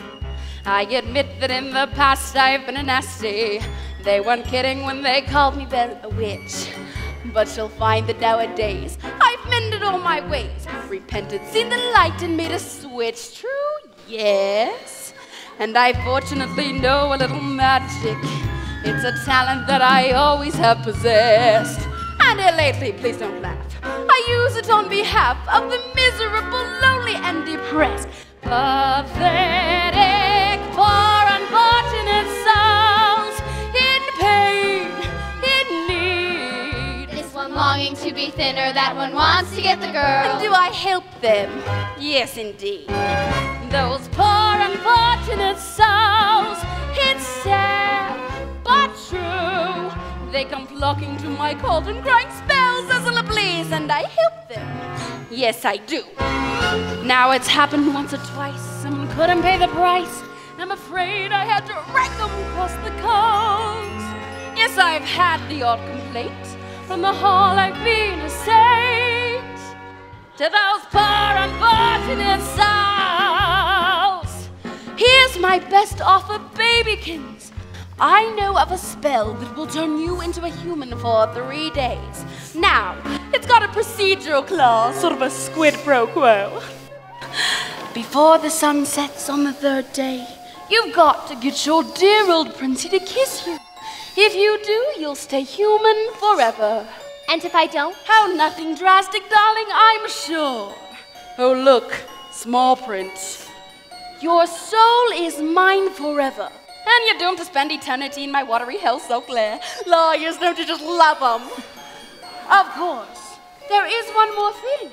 I admit that in the past I've been a nasty. They weren't kidding when they called me a witch. But she'll find that nowadays I've mended all my ways. Repented, seen the light and made a switch. True, yes. And I fortunately know a little magic. It's a talent that I always have possessed. And here lately, please don't laugh, I use it on behalf of the miserable, lonely, and depressed. Pathetic, poor, unfortunate souls in pain, in need. This one longing to be thinner, that one wants to get the girl. And do I help them? Yes, indeed. Those poor, unfortunate souls, it's sad, but true. They come flocking to my cauldron, crying spells, Ursula, please, and I help them. Yes, I do. Now it's happened once or twice. Someone couldn't pay the price. I'm afraid I had to wreck them across the coast. Yes, I've had the odd complaint from the hall I've been a saint. To those poor unfortunate souls, here's my best offer, babykins. I know of a spell that will turn you into a human for 3 days. Now, it's got a procedural clause, sort of a squid pro quo. Before the sun sets on the 3rd day, you've got to get your dear old princey to kiss you. If you do, you'll stay human forever. And if I don't? How nothing drastic, darling, I'm sure. Oh, look, small print. Your soul is mine forever. And you're doomed to spend eternity in my watery hell so clear. Lawyers, don't you just love them? Of course, there is one more thing.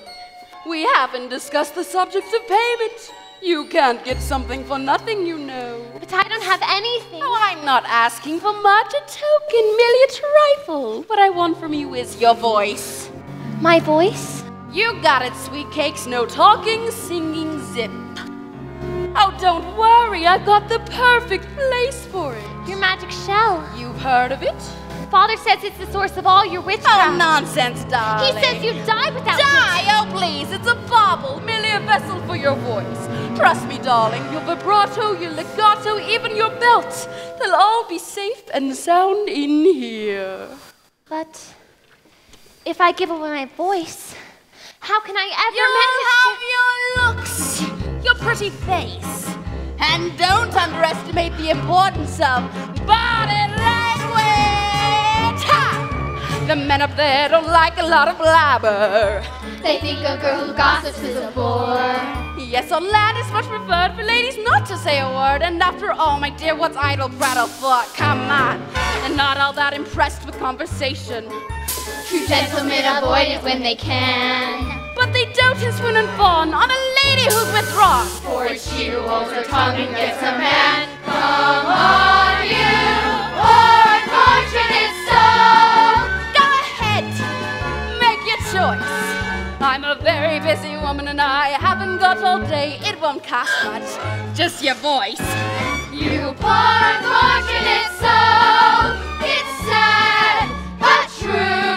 We haven't discussed the subject of payment. You can't get something for nothing, you know. But I don't have anything. Oh, I'm not asking for much, a token, merely a trifle. What I want from you is your voice. My voice? You got it, sweet cakes, no talking, singing, zip. Oh, don't worry, I've got the perfect place for it. Your magic shell. You've heard of it? Father says it's the source of all your witchcraft. Oh, nonsense, darling. He says you die without Die! Oh, please, it's a bauble, merely a vessel for your voice. Trust me, darling, your vibrato, your legato, even your belt. They'll all be safe and sound in here. But if I give away my voice, how can I ever You'll have your looks, your pretty face. And don't underestimate the importance of body language. Ha! The men up there don't like a lot of blabber. They think a girl who gossips is a bore. Yes, on land is much preferred for ladies not to say a word. And after all, my dear, what's idle prattle for? Come on. And not all that impressed with conversation. True gentlemen avoid it when they can. But they dote and swoon and fawn on a lady who's withdrawn. For she who holds her tongue and gets a man. Come on, you poor unfortunate soul. Go ahead, make your choice. I'm a very busy woman and I haven't got all day. It won't cost much, just your voice. You poor unfortunate soul. It's sad, but true.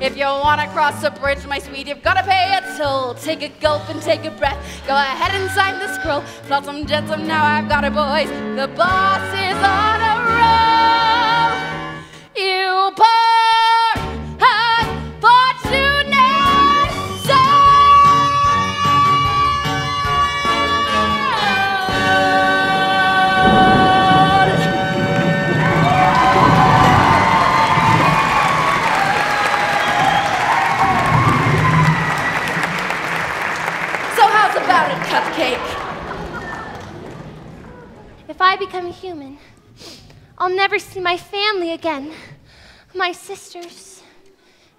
If you want to cross the bridge, my sweet, you've got to pay a toll. Take a gulp and take a breath. Go ahead and sign the scroll. Flotsam jetsam, now I've got it, boys. The boss is on a roll. You poor unfortunate soul. About it, Cupcake. If I become a human, I'll never see my family again. My sisters,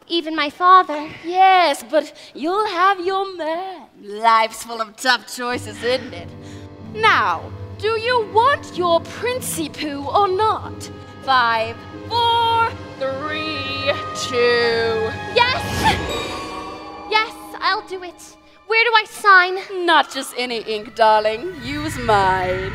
even my father. Yes, but you'll have your man. Life's full of tough choices, isn't it? Now, do you want your princey poo or not? 5, 4, 3, 2. Yes! Yes, I'll do it. Where do I sign? Not just any ink, darling. Use mine.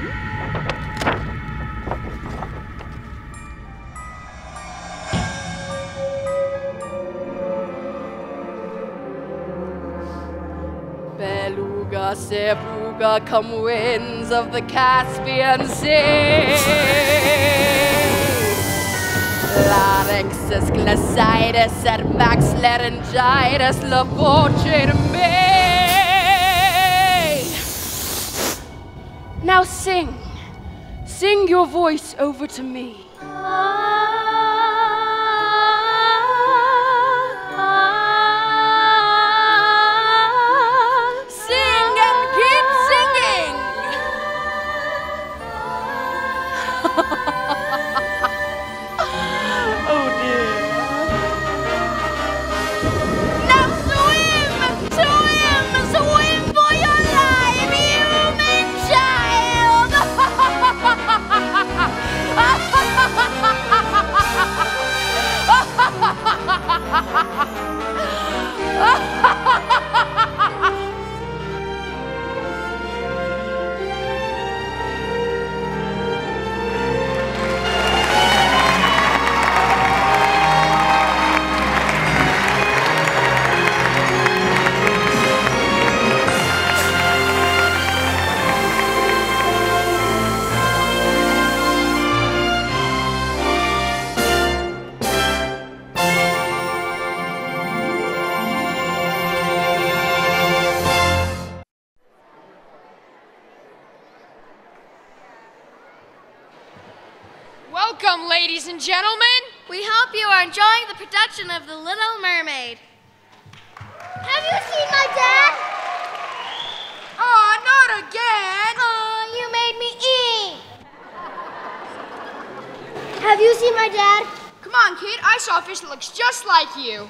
Beluga, Sebruga, come winds of the Caspian Sea. Larynxus, glacitis, and max laryngitis, la voce to me. Now sing. Sing your voice over to me. Sing and keep singing. Oh dear. Now swim for your life, human child. Welcome, ladies and gentlemen. We hope you are enjoying the production of The Little Mermaid. Have you seen my dad? Oh, not again. Oh, you made me eat. Have you seen my dad? Come on, kid. I saw a fish that looks just like you.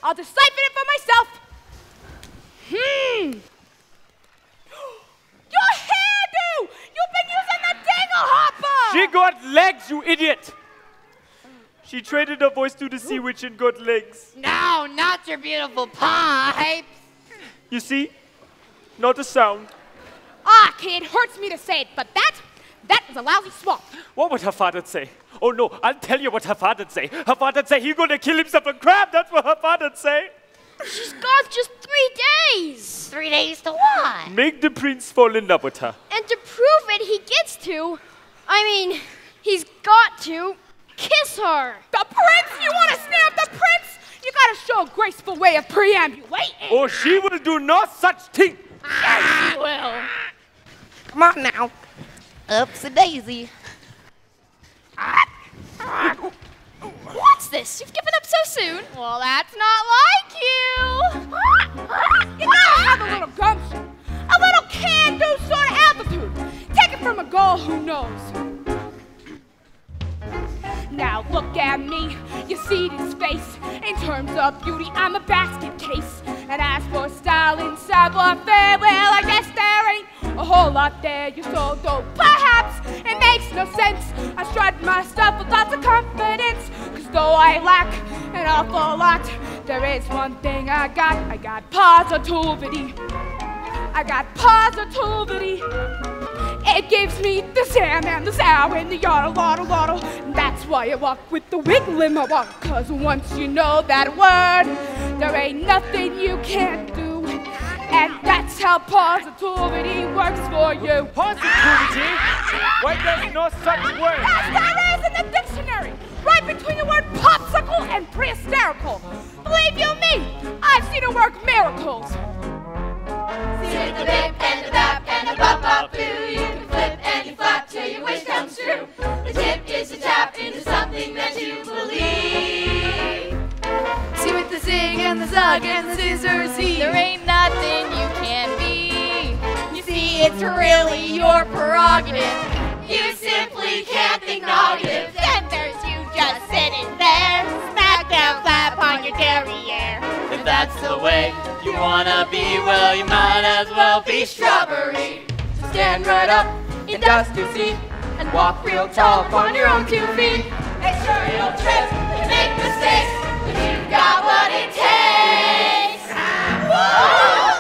I'll decipher it for myself. Your hairdo! You've been using the dingle hopper! She got legs, you idiot! She traded her voice to the sea witch and got legs. No, not your beautiful pipes. You see? Not a sound. Ah, kid, hurts me to say it, but that was a lousy swamp. What would her father say? Oh no, I'll tell you what her father'd say. Her father'd say he's gonna kill himself a crab. That's what her father'd say. She's gone just 3 days. 3 days to what? Make the prince fall in love with her. And to prove it, he gets to. I mean, he's got to kiss her. The prince? You want to snap the prince? You gotta show a graceful way of preambulating. Or she will do no such thing. Yes, she will. Come on now. Upsy daisy. What's this? You've given up so soon? Well, that's not like you. You gotta have a little gumption. A little can-do sort of attitude. Take it from a girl who knows. Now look at me, you see this face. In terms of beauty, I'm a basket case. And as for style inside warfare, well, I guess there ain't a whole lot there. You so though perhaps it makes no sense. I strut my stuff with lots of confidence. Cause though I lack an awful lot, there is one thing I got positivity. I got positivity. It gives me the Sam and the sow and the yaddle, waddle, waddle. And that's why I walk with the wiggle in my walk. Cause once you know that word, there ain't nothing you can't do. And that's how positivity works for you. Positivity? Why there's no such word? Yes, there is in the dictionary. Right between the word popsicle and prehysterical. Believe you me, I've seen it work miracles. See with the bip and the bap and the bop bop boo. You can flip and you flap till your wish comes true. The tip is to tap into something that you believe. See with the zig and the zug and the scissor Z. There ain't nothing you can't be. You see, it's really your prerogative. You simply can't think negative. Then there's you just sitting there, smack down flat on your derriere. If that's the way you wanna be, well, you might as well be strawberry. So stand right up in dust to see and walk real tall upon your own 2 feet. Make sure you don't trip and make mistakes, but you've got what it takes. Whoa!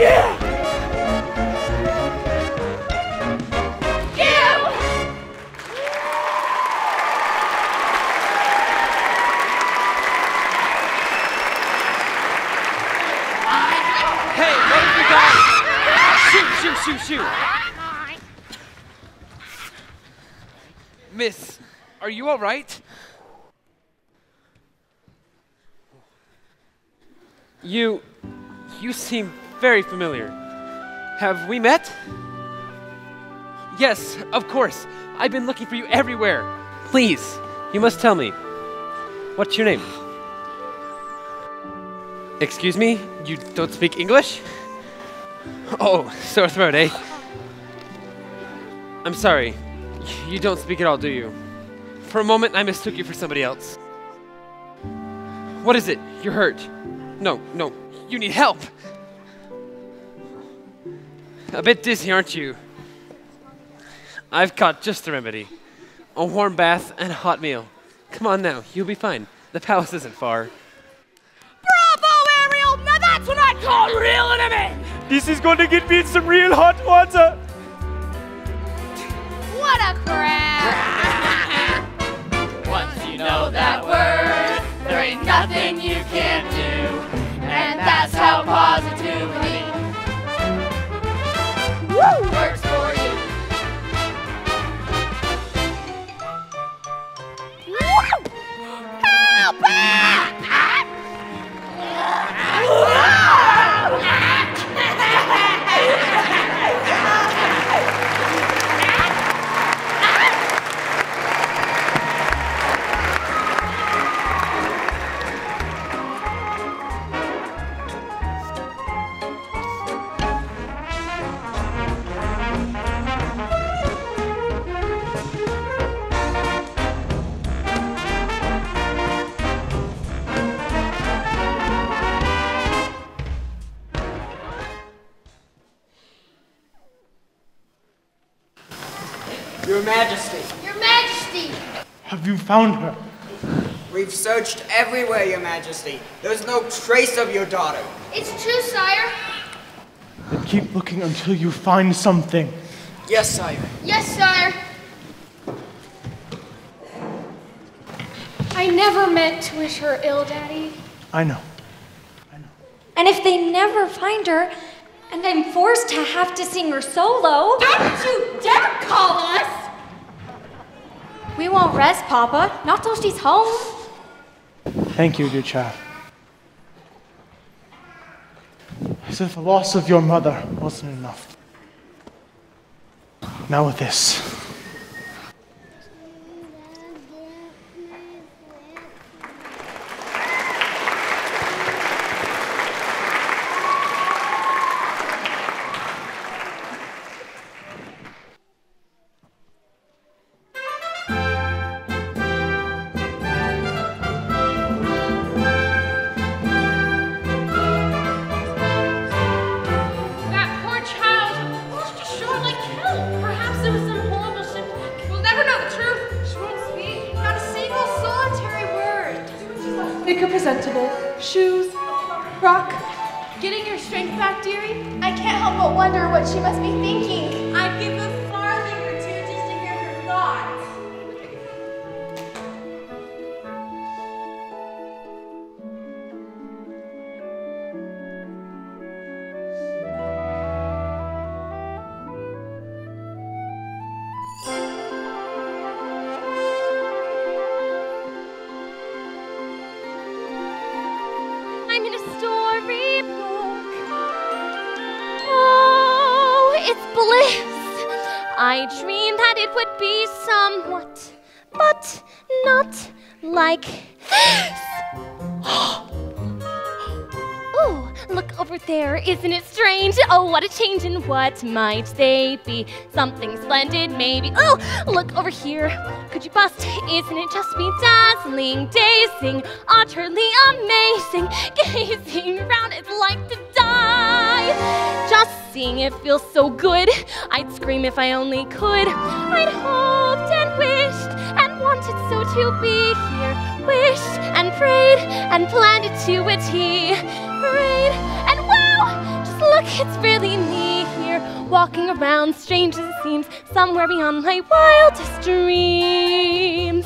Yeah! Hey, what have you got? Shoot. Miss, are you all right? You seem very familiar. Have we met? Yes, of course. I've been looking for you everywhere. Please, you must tell me. What's your name? Excuse me? You don't speak English? Oh, sore throat, eh? I'm sorry. You don't speak at all, do you? For a moment, I mistook you for somebody else. What is it? You're hurt. No, you need help. A bit dizzy, aren't you? I've got just the remedy. A warm bath and a hot meal. Come on now, you'll be fine. The palace isn't far. Bravo, Ariel! Now that's what I call reeling him in! This is going to get me in some real hot water. What a crap! Once you know that word, there ain't nothing you can't do. And that's how positivity works for you. Help! Your Majesty. Your Majesty! Have you found her? We've searched everywhere, Your Majesty. There's no trace of your daughter. It's true, sire. Then keep looking until you find something. Yes, sire. Yes, sire. I never meant to wish her ill, Daddy. I know. And if they never find her, and I'm forced to have to sing her solo... Don't you dare call us! We won't rest, Papa. Not till she's home. Thank you, dear child. As if the loss of your mother wasn't enough. Now with this. Make her presentable. Shoes, rock. Getting your strength back, dearie? I can't help but wonder what she must be thinking. I'd give a farthing or two just to hear her thoughts. I'm in a storybook. Oh, it's bliss. I dreamed that it would be somewhat, but not like this. Ooh, look over there, isn't it strange? Oh, what a change, and what might they be? Something splendid, maybe. Oh, look over here. Could you bust? Isn't it just be dazzling, dazing, utterly amazing? Gazing round, it's like to die. Just seeing it feels so good. I'd scream if I only could. I'd hoped and wished and wanted so to be here. Wished and prayed and planned it to a T. Prayed and wow, just look it's really me here, walking around, strange as it seems, somewhere beyond my wildest dreams.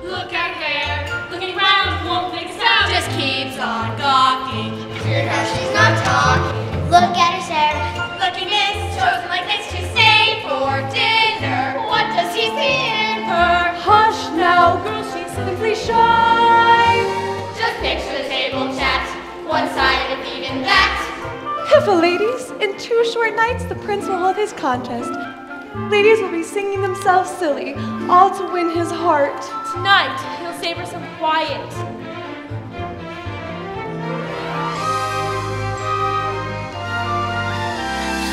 Look out there, looking around, won't make a sound. Just keeps on gawking. Weird how she's not talking. Look at her stare. Lucky miss, chosen like this to stay for dinner. What does he see in her? Hush now, girl, she's simply shy. Just picture the table chat, one-sided if even that. Hippo ladies, in 2 short nights the prince will hold his contest. Ladies will be singing themselves silly, all to win his heart. Tonight, he'll savor some quiet.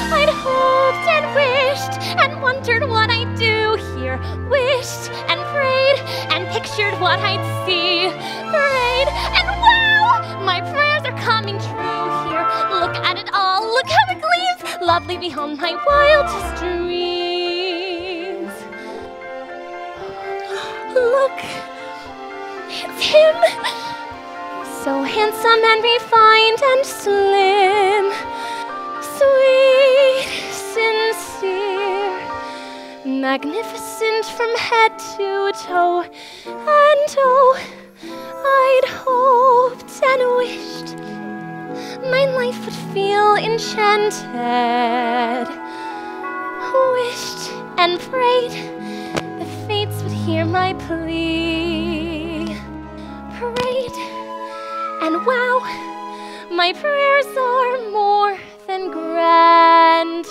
I'd hoped and wished and wondered what I'd do here. Wished and prayed and pictured what I'd see. Prayed and wow! My prayers are coming true here. Look at it all, look how it gleams. Lovely beyond my wildest dreams. Look, it's him. So handsome and refined and slim. Sweet, sincere, magnificent from head to toe. And oh, I'd hoped and wished my life would feel enchanted. Wished and prayed the fates would hear my plea. Prayed, and wow, my prayers are more than granted.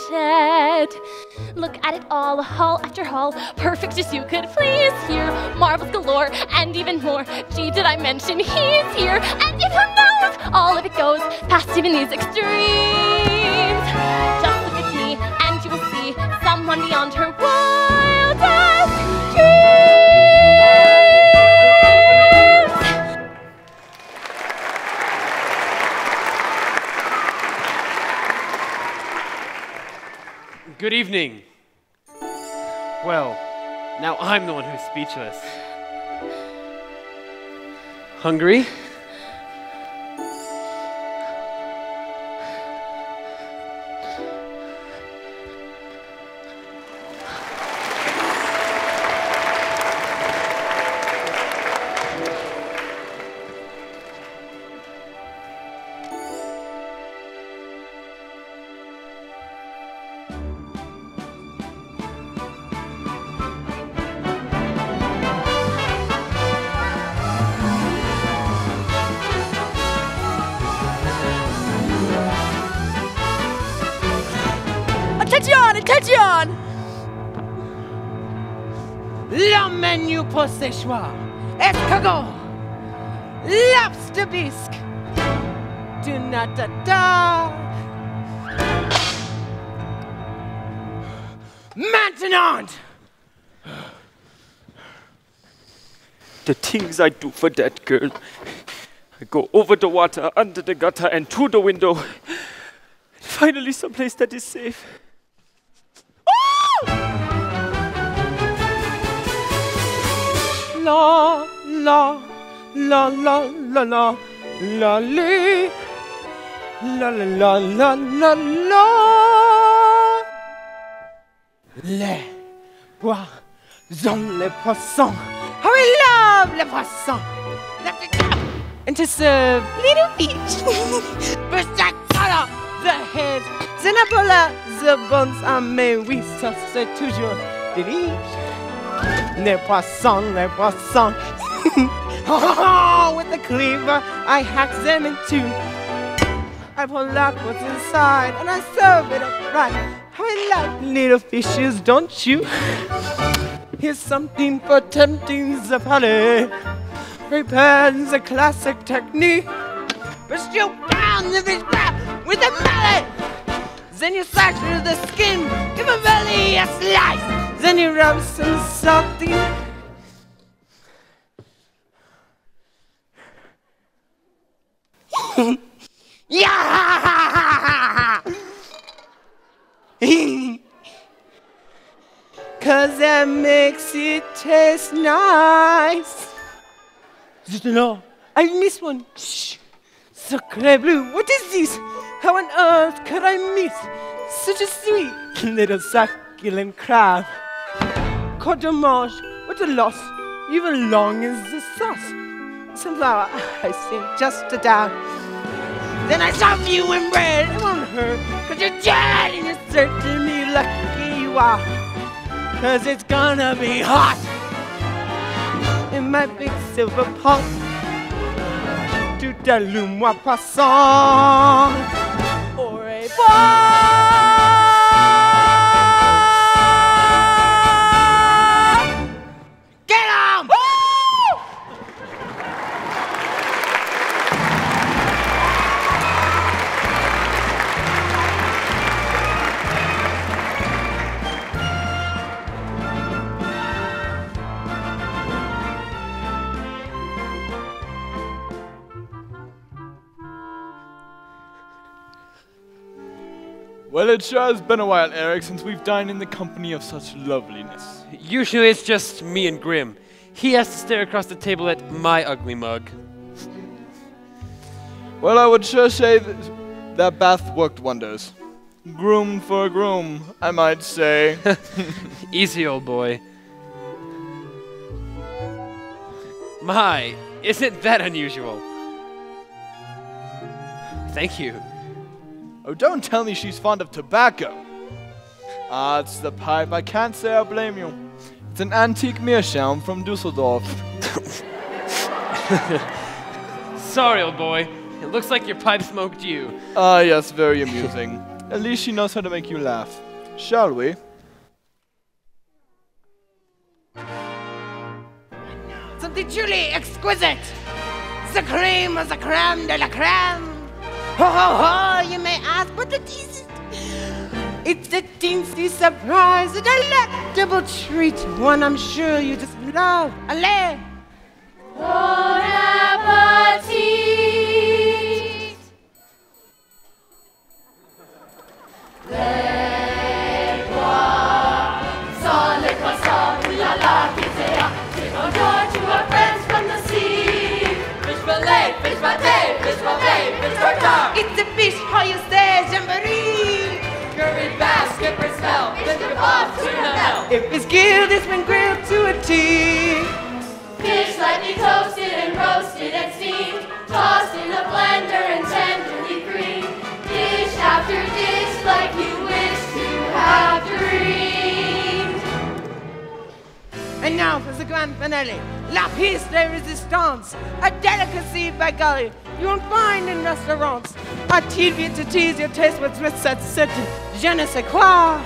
Look at it all, hall after hall, perfect as you could please. Here, marbles galore, and even more. Gee, did I mention he's here? And if who knows, all of it goes past even these extremes. Just look at me, and you will see someone beyond her wildest dreams. Good evening. Well, now I'm the one who's speechless. Hungry? Attention! L'emmène pour ses choix. Escargot. Lobster bisque. Du natata. Maintenant! The things I do for that girl. I go over the water, under the gutter, and through the window. Finally, someplace that is safe. La la la la la la la li la la la la la la les poissons, les poissons. How we love les poissons. And to serve little fish. First that color, the heads, Zenapola, the bones are made. We sauce toujours delish. Les poissons, les poissons. With the cleaver, I hack them in two. I pull out what's inside and I serve it up right. How I like little fishes, don't you? Here's something for tempting the palate. Prepares a classic technique. But still pound the fish back with a mallet. Then you slice through the skin, give a belly a slice. Then you rub some salty. Yeah! 'Cause that makes it taste nice. No, I missed one. Shh. Sacre bleu, what is this? How on earth could I meet such a sweet little succulent crab? Cote de mange, what a loss, even long as the sauce. Sunflower, I sing just a dab. Then I shove you in bread, it won't hurt, 'cause you're dead and you're certainly lucky you are. 'Cause it's gonna be hot in my big silver pot. Tout allume-moi poisson. Au revoir. Get 'em! Well, it sure has been a while, Eric, since we've dined in the company of such loveliness. Usually it's just me and Grim. He has to stare across the table at my ugly mug. Well, I would sure say that bath worked wonders. Groomed for a groom, I might say. Easy, old boy. My, isn't that unusual? Thank you. Oh, don't tell me she's fond of tobacco. Ah, it's the pipe. I can't say I blame you. It's an antique meerschaum from Dusseldorf. Sorry, old boy. It looks like your pipe smoked you. Ah, yes, very amusing. At least she knows how to make you laugh. Shall we? Something truly exquisite. The cream of the creme de la creme. Ho ho ho, you may ask, but it isn't. It's a teensy surprise, a delectable treat, one I'm sure you just love. Allez! Bon appetit! Les bois, sans les croissants, la la pizza. Say bonjour to our friends from the sea. Fish fillet, fish pâté, fish rôti, fish tartare. It's a fish, how you say, jamboree. Curry bass, skipper smell, fish kebab, tuna melt. If it's grilled, it's been grilled to a T. Fish lightly toasted and roasted and steamed, tossed in a blender and tenderly creamed. Dish after dish like you wish to have dreamed. And now for the grand finale. La pièce de résistance. A delicacy, by golly, you won't find in restaurants. A TV to tease your taste with that certain je ne sais quoi.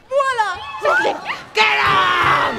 Voila! Get on!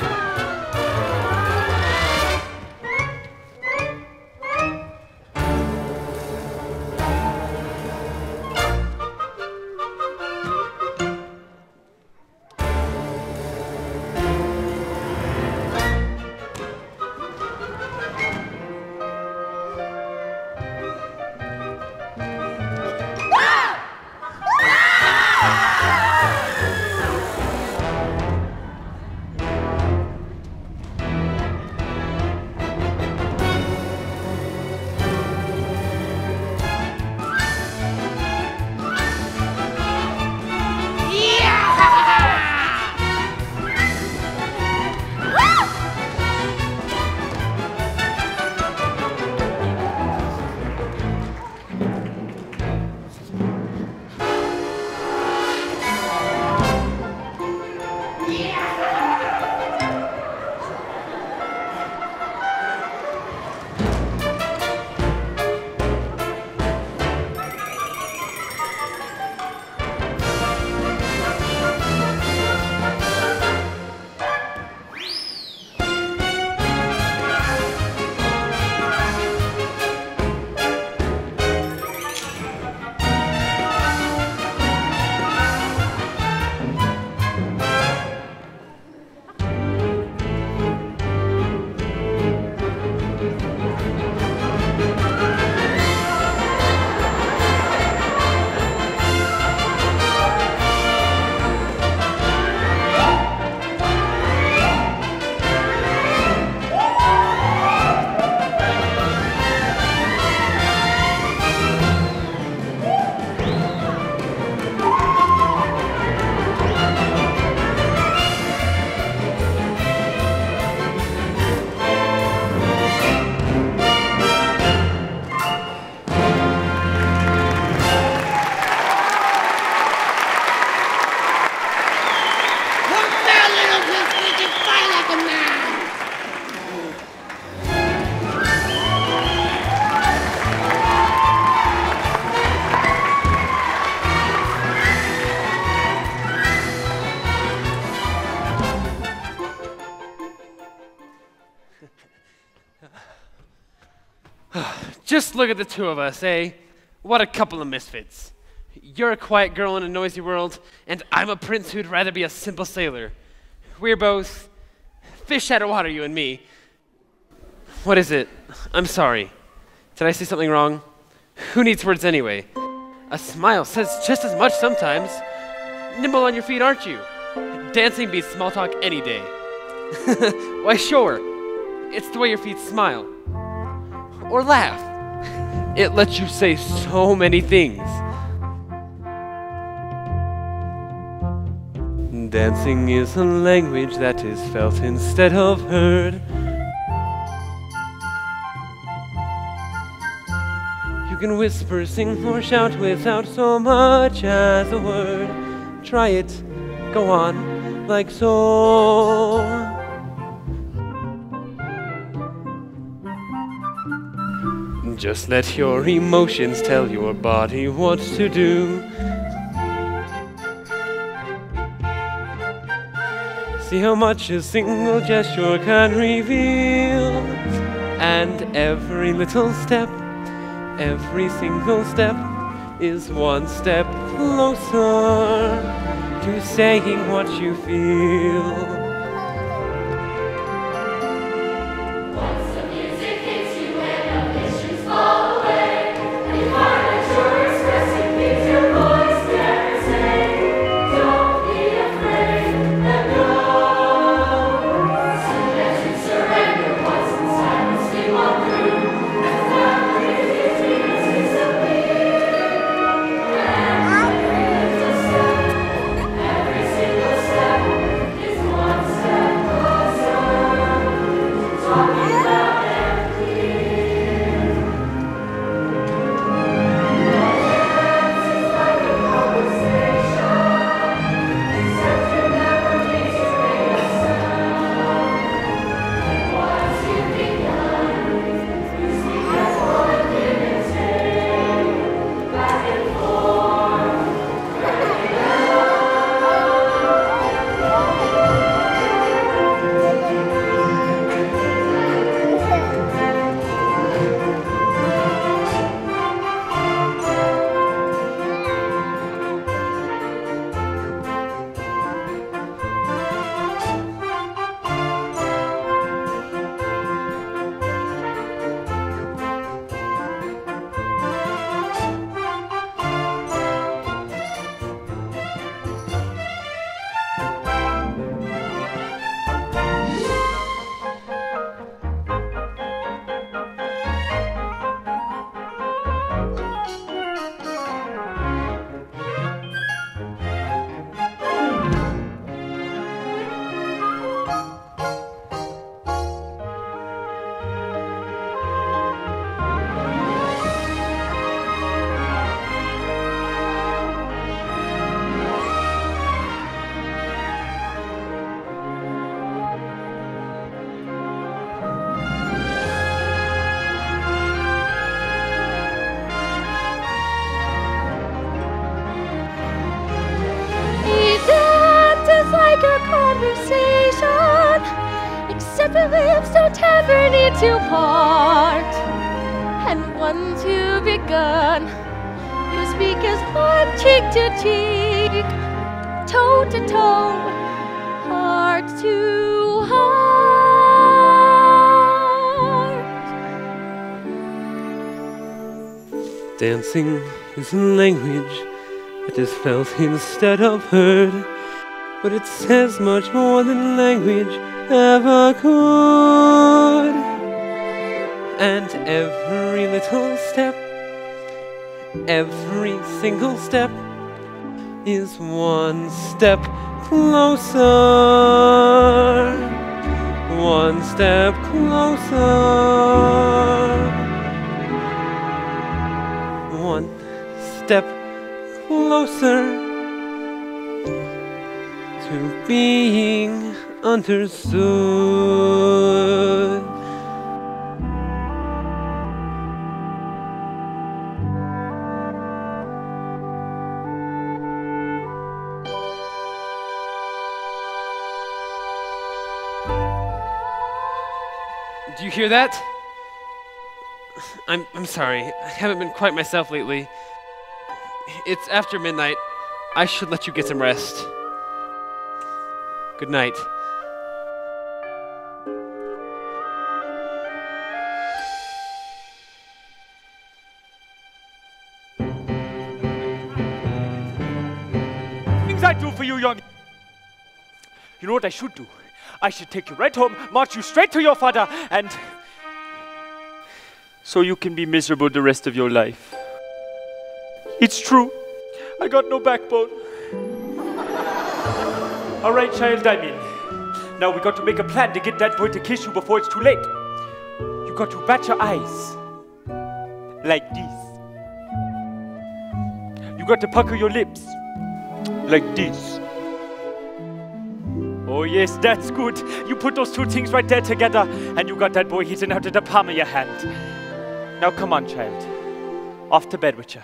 Just look at the two of us, eh? What a couple of misfits. You're a quiet girl in a noisy world, and I'm a prince who'd rather be a simple sailor. We're both fish out of water, you and me. What is it? I'm sorry. Did I say something wrong? Who needs words anyway? A smile says just as much sometimes. Nimble on your feet, aren't you? Dancing beats small talk any day. Why, sure. It's the way your feet smile. Or laugh. It lets you say so many things. Dancing is a language that is felt instead of heard. You can whisper, sing, or shout without so much as a word. Try it, go on, like so. Just let your emotions tell your body what to do. See how much a single gesture can reveal. And every little step, every single step is one step closer to saying what you feel. Conversation, except our lips don't ever need to part. And once you've begun, you speak as one cheek to cheek, toe to toe, heart to heart. Dancing is a language that is felt instead of heard. But it says much more than language ever could. And every little step, every single step is one step closer. One step closer. One step closer to being understood. Do you hear that? I'm sorry. I haven't been quite myself lately. It's after midnight. I should let you get some rest. Good night. Things I do for you, young. You know what I should do? I should take you right home, march you straight to your father, and so you can be miserable the rest of your life. It's true. I got no backbone. All right, child, I'm in. Now we got to make a plan to get that boy to kiss you before it's too late. You got to bat your eyes. Like this. You got to pucker your lips. Like this. Oh yes, that's good. You put those two things right there together, and you got that boy hitting out of the palm of your hand. Now come on, child. Off to bed with you.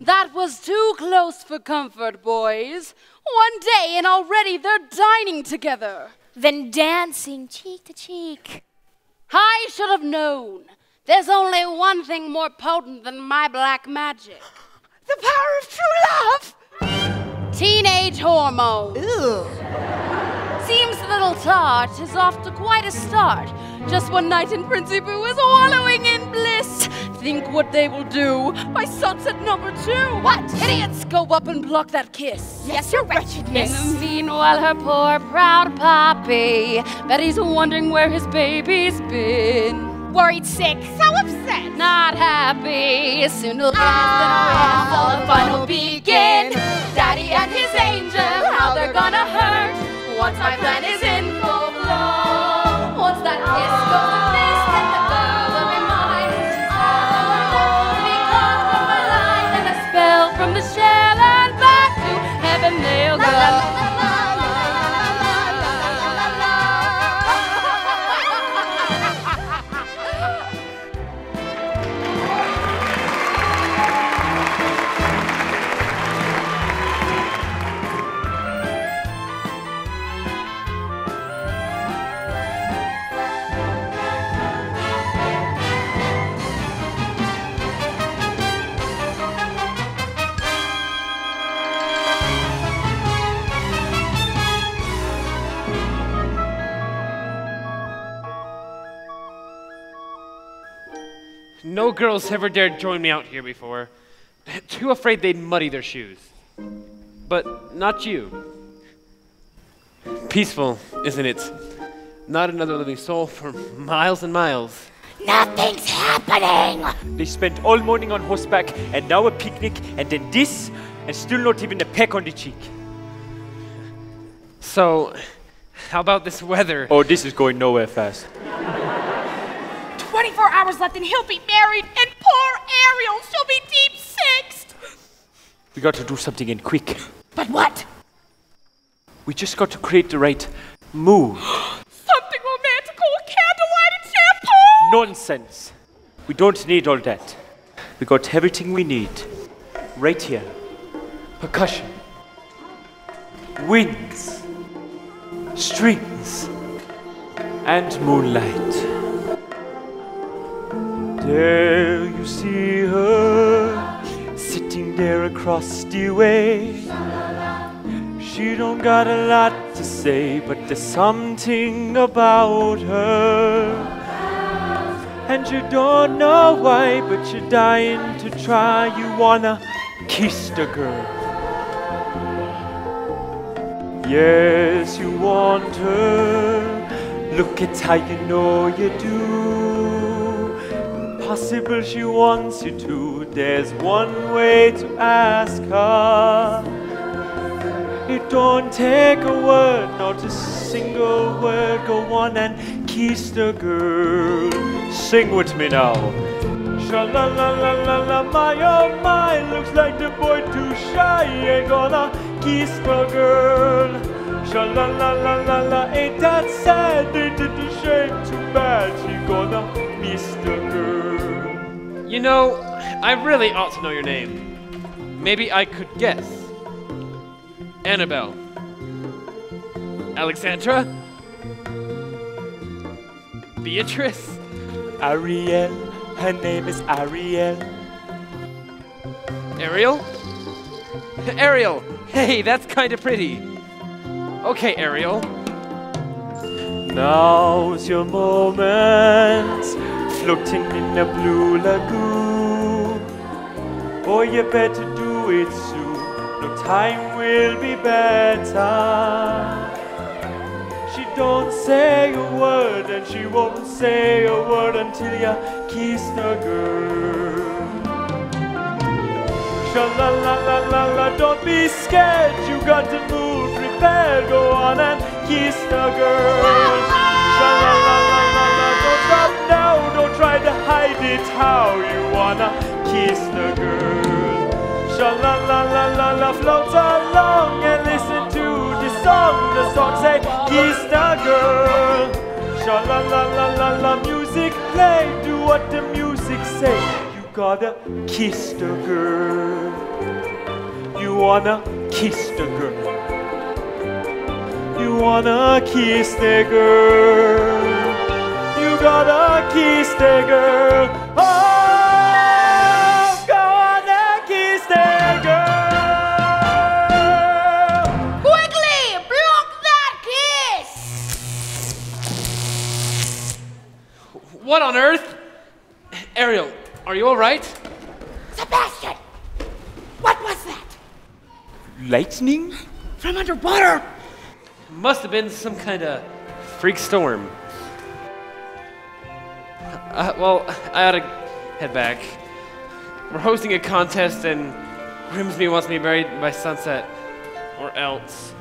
That was too close for comfort, boys. One day and already they're dining together. Then dancing cheek to cheek. I should have known. There's only one thing more potent than my black magic. The power of true love! Teenage hormones. Ew. Seems little Tart is off to quite a start. Just one night and Princey Boo is wallowing in bliss. Think what they will do by sunset number 2. What? Idiots! Go up and block that kiss. Yes, your wretchedness. In the meanwhile, her poor proud poppy, Betty's wondering where his baby's been. Worried sick, so upset. Not happy. Soon to last all the fun will begin. Daddy and his angel, how they're gonna hurt. Once my plan is in full flow. Once that kiss goes amiss, then the girl will be mine. She's all to be caught from my line. And a spell from the shell and back to heaven they'll go. No girls ever dared join me out here before. Too afraid they'd muddy their shoes. But not you. Peaceful, isn't it? Not another living soul for miles and miles. Nothing's happening! They spent all morning on horseback, and now a picnic, and then this, and still not even a peck on the cheek. So, how about this weather? Oh, this is going nowhere fast. 24 hours left and he'll be married, and poor Ariel, she'll be deep sixed. We got to do something in quick. But what? We just got to create the right mood. Something romantical, a candlelight and shampoo? Nonsense. We don't need all that. We got everything we need. Right here. Percussion. Winds. Strings. And moonlight. There you see her, sitting there across the way. She don't got a lot to say, but there's something about her. And you don't know why, but you're dying to try. You wanna kiss the girl. Yes, you want her. Look at how you know you do. possible she wants you to, there's one way to ask her. It don't take a word, not a single word. Go on and kiss the girl. Sing with me now. Sha-la-la-la-la-la, my oh my, looks like the boy too shy, ain't gonna kiss the girl. Sha-la-la-la-la-la, ain't that sad, ain't it a shame, too bad, she gonna miss the girl. You know, I really ought to know your name. Maybe I could guess. Annabelle. Alexandra? Beatrice? Ariel, her name is Ariel. Ariel? Ariel! Hey, that's kinda pretty. Okay, Ariel. Now's your moment, floating in a blue lagoon. Boy, you better do it soon, no time will be better. She don't say a word, and she won't say a word until you kiss the girl. Sha-la-la-la-la-la, don't be scared, you got the mood prepared. Go on and kiss the girl. Sha-la-la-la-la-la, don't stop now, don't try to hide it. How you wanna kiss the girl? Sha-la-la-la-la-la, float along and listen to the song. The song say, kiss the girl. Sha-la-la-la-la-la, music play, do what the music say. You gotta kiss the girl. You wanna kiss the girl. You wanna kiss the girl. You gotta kiss the girl. Oh, go on and kiss the girl. Quickly, block that kiss! What on earth? Ariel, are you alright? Sebastian! What was that? Lightning? From underwater! Must have been some kind of freak storm. Well, I ought to head back. We're hosting a contest and Grimsby wants me buried by sunset, or else.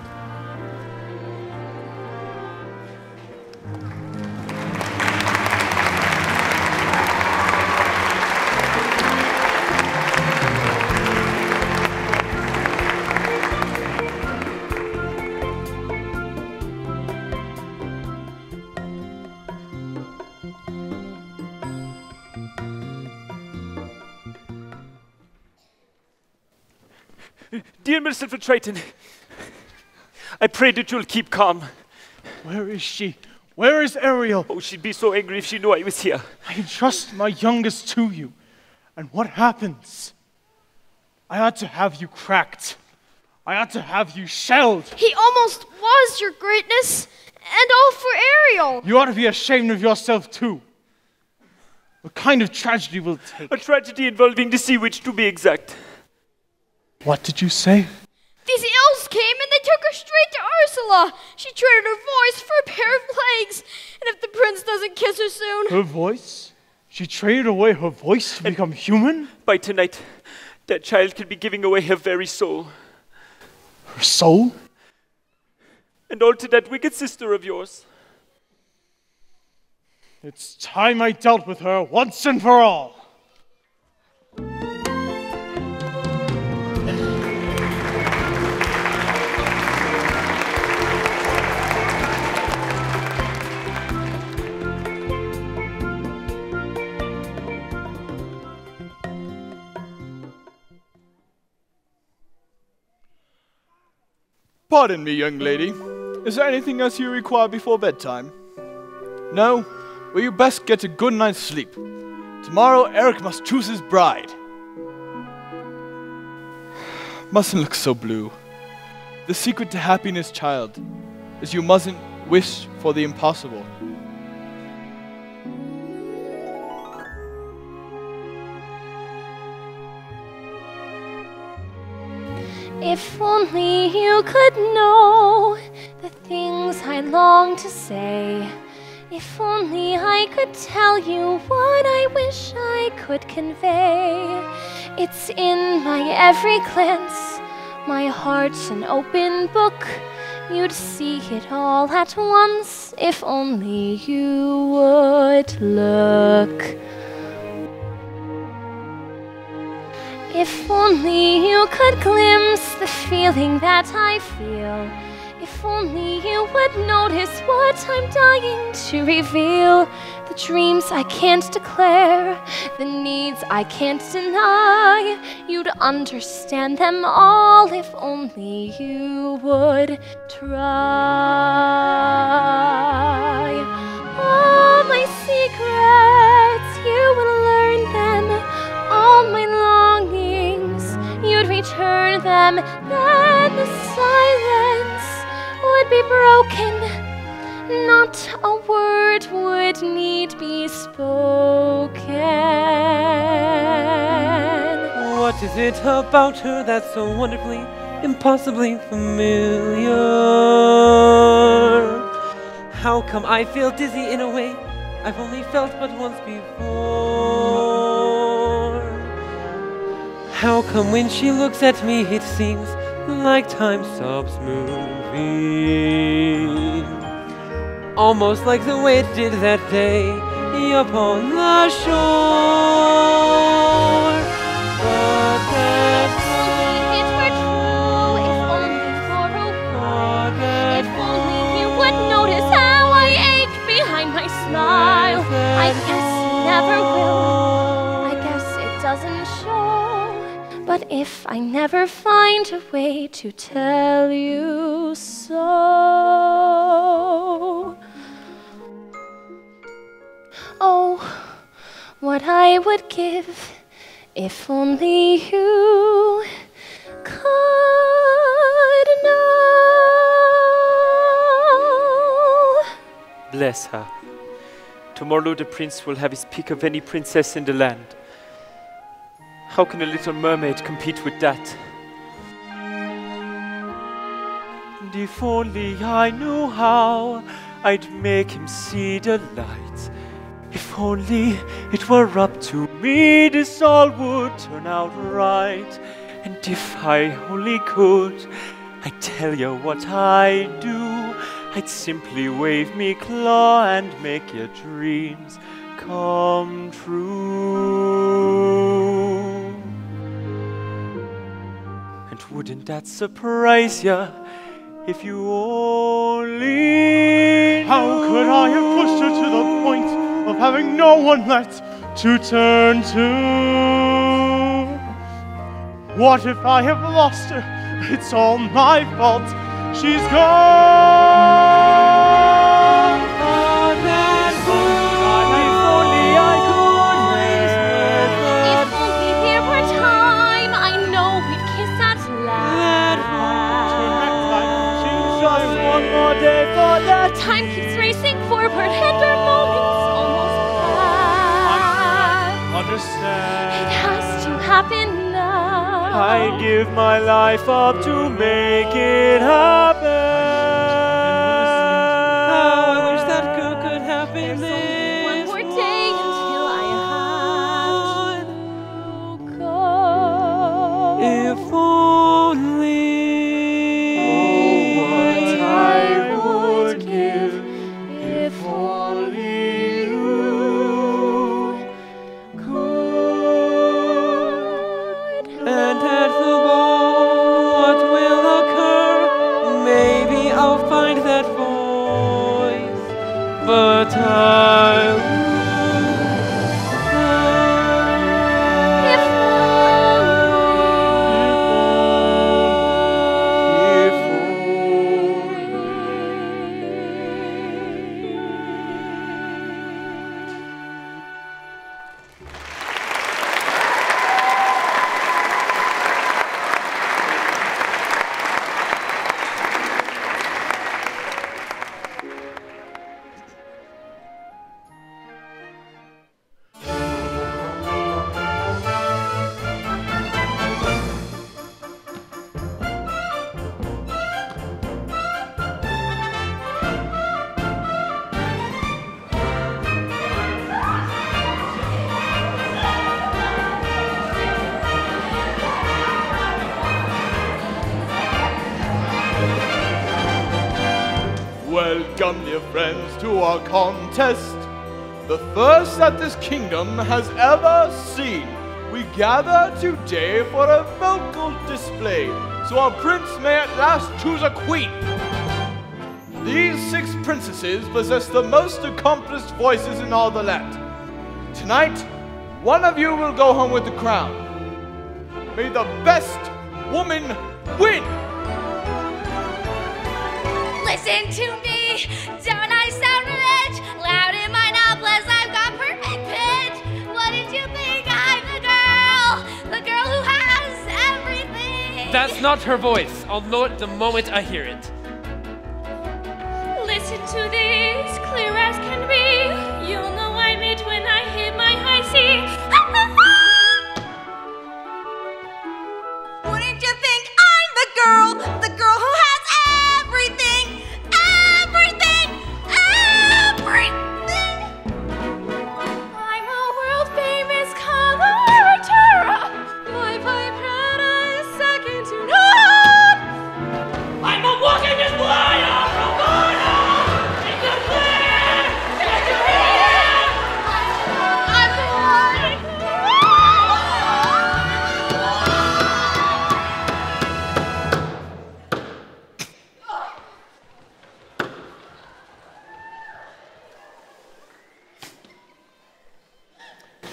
Dear Mr. Infiltrating, I pray that you'll keep calm. Where is she? Where is Ariel? Oh, she'd be so angry if she knew I was here. I entrust my youngest to you. And what happens? I ought to have you cracked. I ought to have you shelled. He almost was, your greatness, and all for Ariel. You ought to be ashamed of yourself too. What kind of tragedy will it take? A tragedy involving the sea witch, to be exact. What did you say? These elves came and they took her straight to Ursula. She traded her voice for a pair of legs. And if the prince doesn't kiss her soon... Her voice? She traded away her voice to become human? By tonight, that child could be giving away her very soul. Her soul? And all to that wicked sister of yours. It's time I dealt with her once and for all. Pardon me, young lady. Is there anything else you require before bedtime? No? Well, you best get a good night's sleep. Tomorrow, Eric must choose his bride. Mustn't look so blue. The secret to happiness, child, is you mustn't wish for the impossible. If only you could know the things I long to say. If only I could tell you what I wish I could convey. It's in my every glance, my heart's an open book. You'd see it all at once if only you would look. If only you could glimpse the feeling that I feel. If only you would notice what I'm dying to reveal. The dreams I can't declare, the needs I can't deny. You'd understand them all if only you would try. All my secrets, you would learn them. All my longings, you'd return them. Then the silence would be broken. Not a word would need be spoken. What is it about her that's so wonderfully, impossibly familiar? How come I feel dizzy in a way I've only felt but once before? How come when she looks at me it seems like time stops moving? Almost like the way it did that day upon the shore. But that's If it were true, if only for a while. If only you would notice how I ache behind my smile. I guess you never will. I guess it doesn't show. But if I never find a way to tell you so. Oh, what I would give if only you could know. Bless her. Tomorrow the prince will have his pick of any princess in the land. How can a little mermaid compete with that? And if only I knew how I'd make him see the light. If only it were up to me, this all would turn out right. And if I only could, I'd tell you what I'd do. I'd simply wave me claw and make your dreams come true. And wouldn't that surprise ya if you only How could I have pushed her to the point of having no one left to turn to? What if I have lost her? It's all my fault. She's gone. If only I could If only there were time, I know we'd kiss at last. Just one more day for that. Time keeps racing forward and our moments almost past. Understand. It has to happen now. I give my life up to make it happen. How I wish that could happen. One more day until I have to go. If only what I would give if only you could. And at the ball, what will occur? Maybe I'll find that voice, but I'll If only Welcome, dear friends, to our contest. The first that this kingdom has ever seen. We gather today for a vocal display, so our prince may at last choose a queen. These 6 princesses possess the most accomplished voices in all the land. Tonight, one of you will go home with the crown. May the best woman win! Listen to me, don't I sound rich? Loud in my noblesse, I've got perfect pitch. What did you think? I'm the girl who has everything. That's not her voice. I'll know it the moment I hear it. Listen to this, clear as can be. You'll know I'm it when I hit my high C. Wouldn't you think I'm the girl who has everything, everything, everything? I'm a world famous coloratura. My vibrato is second to none. I'm a walking display of bravado! In the clear! Did you hear? I'm the one.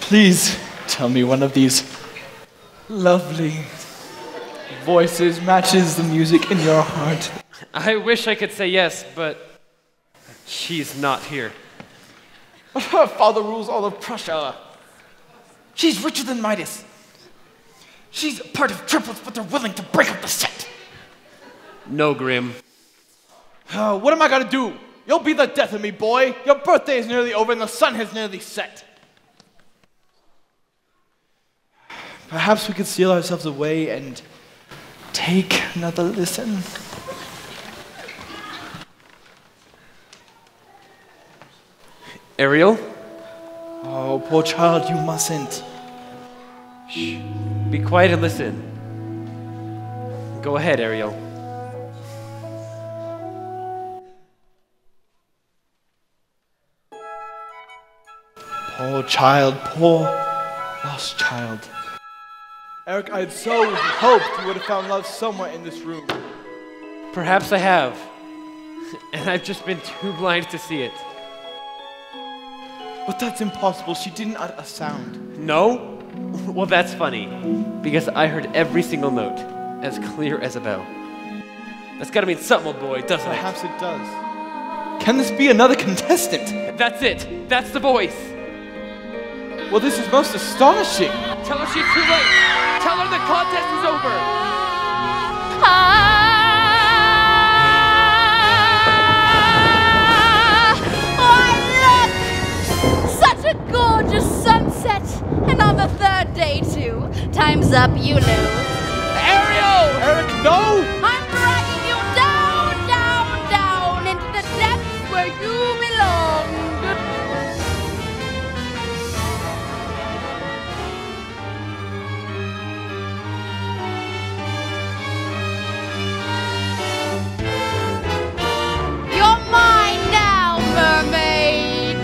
Please tell me one of these lovely voices matches the music in your heart. I wish I could say yes, but she's not here. Her father rules all of Prussia. She's richer than Midas. She's part of triplets, but they're willing to break up the set. No, Grim. What am I gonna do? You'll be the death of me, boy. Your birthday is nearly over and the sun has nearly set. Perhaps we could seal ourselves away and take another listen. Ariel? Oh, poor child, you mustn't. Shh. Be quiet and listen. Go ahead, Ariel. Poor child, poor lost child. Eric, I had so hoped you would have found love somewhere in this room. Perhaps I have. And I've just been too blind to see it. But that's impossible. She didn't utter a sound. No? Well, that's funny. Because I heard every single note, as clear as a bell. That's gotta mean something, old boy, doesn't it? Perhaps it does. Can this be another contestant? That's it. That's the voice. Well, this is most astonishing. Tell her she's too late. Tell her the contest is over. Such a gorgeous sunset, and on the 3rd day too. Time's up, you lose. Ariel! Eric, no! I'm dragging you down, down, down into the depths where you belong. You're mine now, mermaid.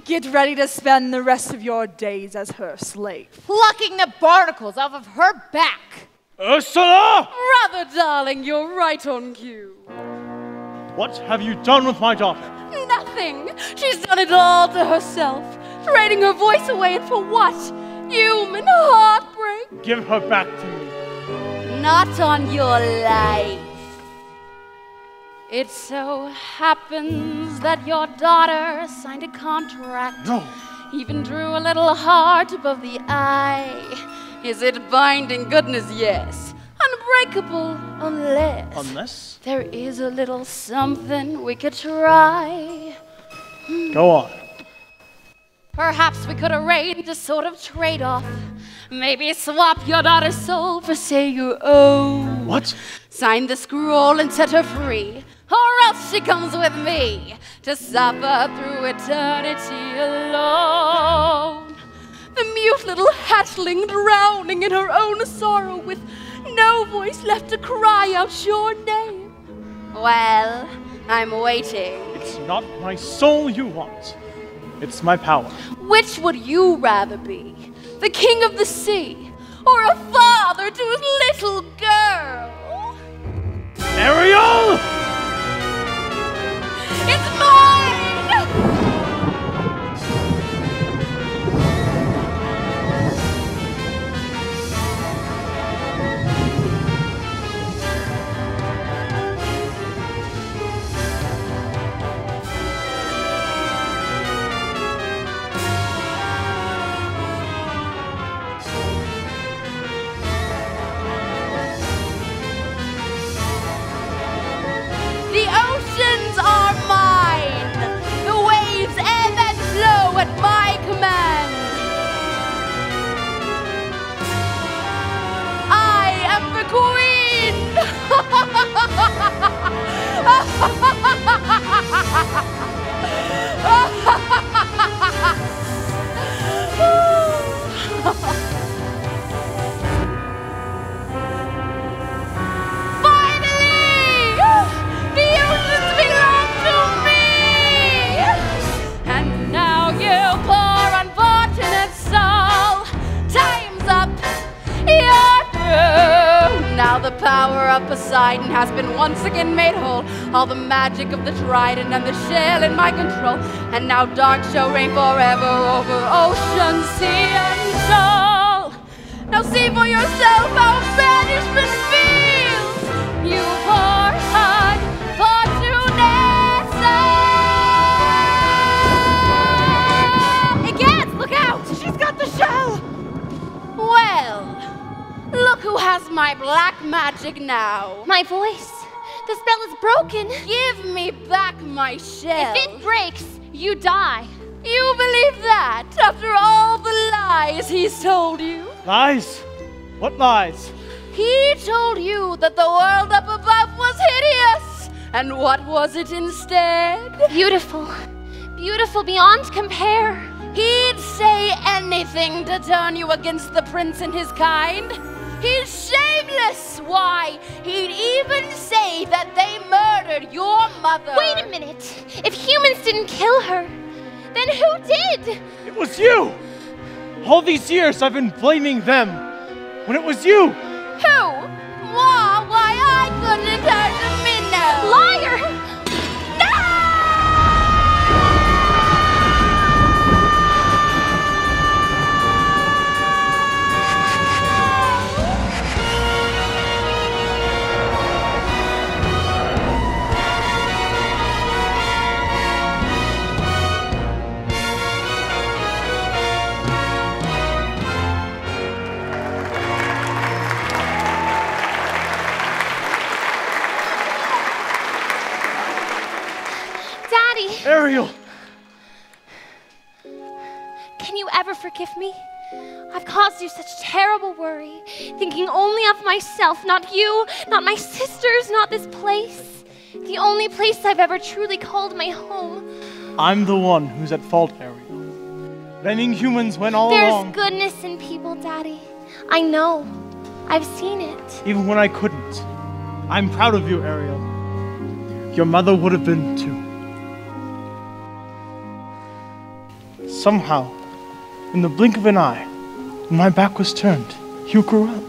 Get ready to spend the rest of your days as her slave. Plucking the barnacles off of her back. Ursula! Rather, darling, you're right on cue. What have you done with my daughter? Nothing. She's done it all to herself. Trading her voice away, and for what? Human heartbreak. Give her back to me. Not on your life. It so happens that your daughter signed a contract. No. Even drew a little heart above the eye. Is it binding? Goodness, yes. Unbreakable, unless there is a little something we could try. Go on. Perhaps we could arrange a sort of trade-off. Maybe swap your daughter's soul for, say, your own. What? Sign the scroll and set her free. or else she comes with me to suffer through eternity alone. The mute little hatchling drowning in her own sorrow with no voice left to cry out your name. Well, I'm waiting. It's not my soul you want. It's my power. Which would you rather be? The king of the sea, or a father to his little girl? Ariel! It's mine! The oceans are mine. The waves ebb and flow at my command. I am the queen. Now the power of Poseidon has been once again made whole. All the magic of the trident and the shell in my control. And now dark shall reign forever over ocean, sea, and soul. Now see for yourself how banishment feels. You poor heart, Fortunessa. Again, look out! She's got the shell! Well, look who has my black magic now. My voice. The spell is broken. Give me back my shell. If it breaks, you die. You believe that after all the lies he's told you? Lies? What lies? He told you that the world up above was hideous. And what was it instead? Beautiful. Beautiful beyond compare. He'd say anything to turn you against the prince and his kind. He's shameless! Why, he'd even say that they murdered your mother! Wait a minute! If humans didn't kill her, then who did? It was you! All these years I've been blaming them, when it was you! Who? Why I couldn't hurt a minnow! Liar! Ariel! Can you ever forgive me? I've caused you such terrible worry, thinking only of myself, not you, not my sisters, not this place. The only place I've ever truly called my home. I'm the one who's at fault, Ariel. Blaming humans when all along. There's goodness in people, Daddy. I know. I've seen it. Even when I couldn't. I'm proud of you, Ariel. Your mother would have been too. Somehow, in the blink of an eye, when my back was turned, you grew up.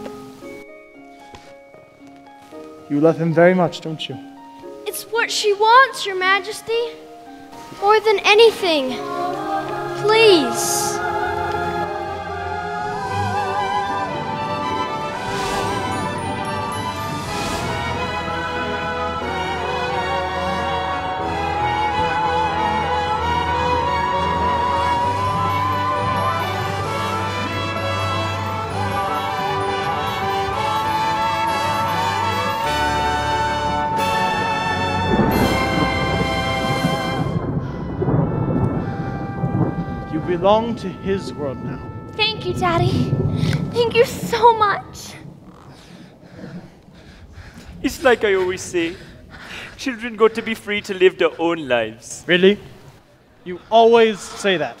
You love him very much, don't you? It's what she wants, Your Majesty. More than anything. Please. Belong to his world now. Thank you, Daddy. Thank you so much. It's like I always say. children got to be free to live their own lives. Really? You always say that.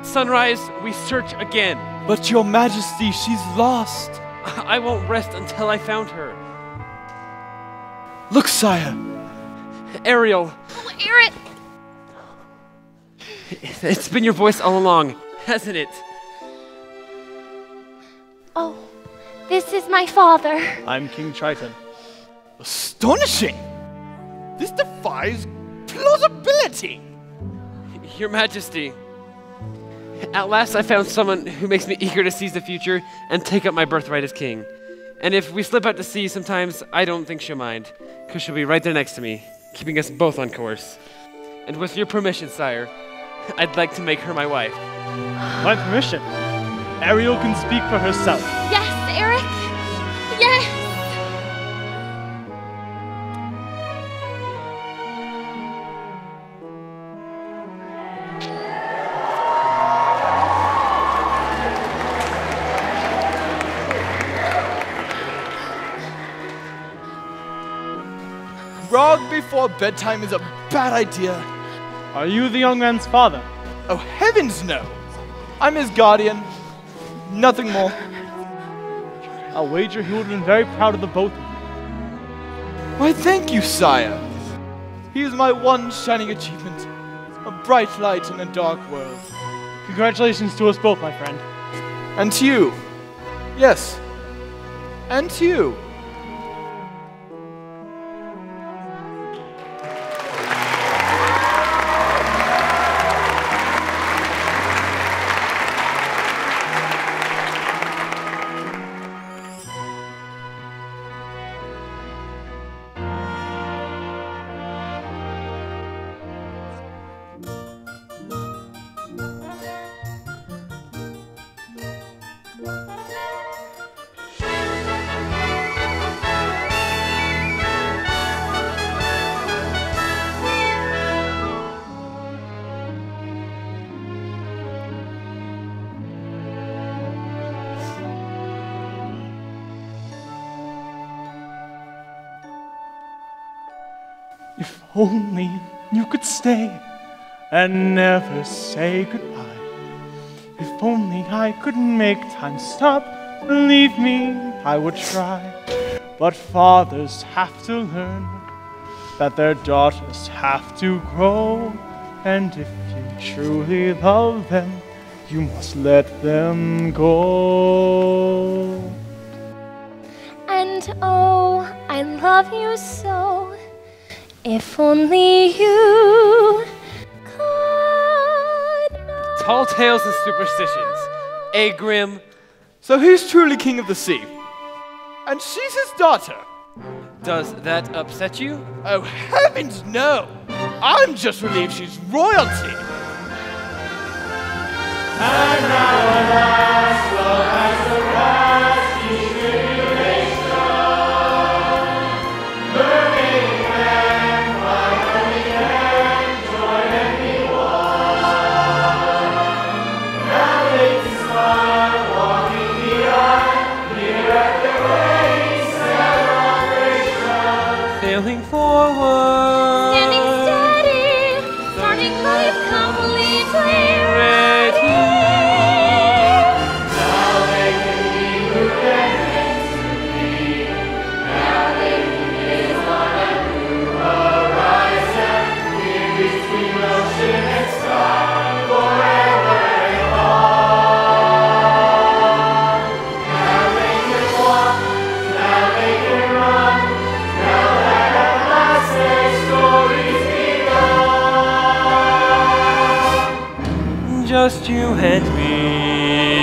Sunrise, we search again. But your majesty, she's lost. I won't rest until I found her. Look, sire. Ariel. Oh, Eric! It's been your voice all along, hasn't it? Oh, this is my father. I'm King Triton. Astonishing! This defies plausibility. Your Majesty. At last I found someone who makes me eager to seize the future and take up my birthright as king. And if we slip out to sea sometimes, I don't think she'll mind, because she'll be right there next to me, keeping us both on course. And with your permission, sire, I'd like to make her my wife. My permission? Ariel can speak for herself. Yes, Eric. Yes. Grog before bedtime is a bad idea. Are you the young man's father? Oh, heavens no! I'm his guardian. Nothing more. I'll wager he would have been very proud of the both of you. Why, thank you, sire. He is my one shining achievement. A bright light in a dark world. Congratulations to us both, my friend. And to you. Yes. And to you. If only you could stay and never say goodbye. If only I could make time stop, believe me, I would try. But fathers have to learn that their daughters have to grow. And if you truly love them, you must let them go. And oh, I love you so. If only you could know. Tall tales and superstitions. A grim. So who's truly king of the sea? And she's his daughter. Does that upset you? Oh, heavens no! I'm just relieved she's royalty. And now alas, love has surpassed each tribulation. Burning men cry when we can join and be one. Now they can smile, walking the aisle, here at the great celebration. Sailing forward. Standing steady, starting life completely ready. Now they can be who they're meant to be. Now they can gaze on a new horizon, here between ocean and sky, forever and on. Now they can walk, now they can run, now that at last their story's begun. Just you and me.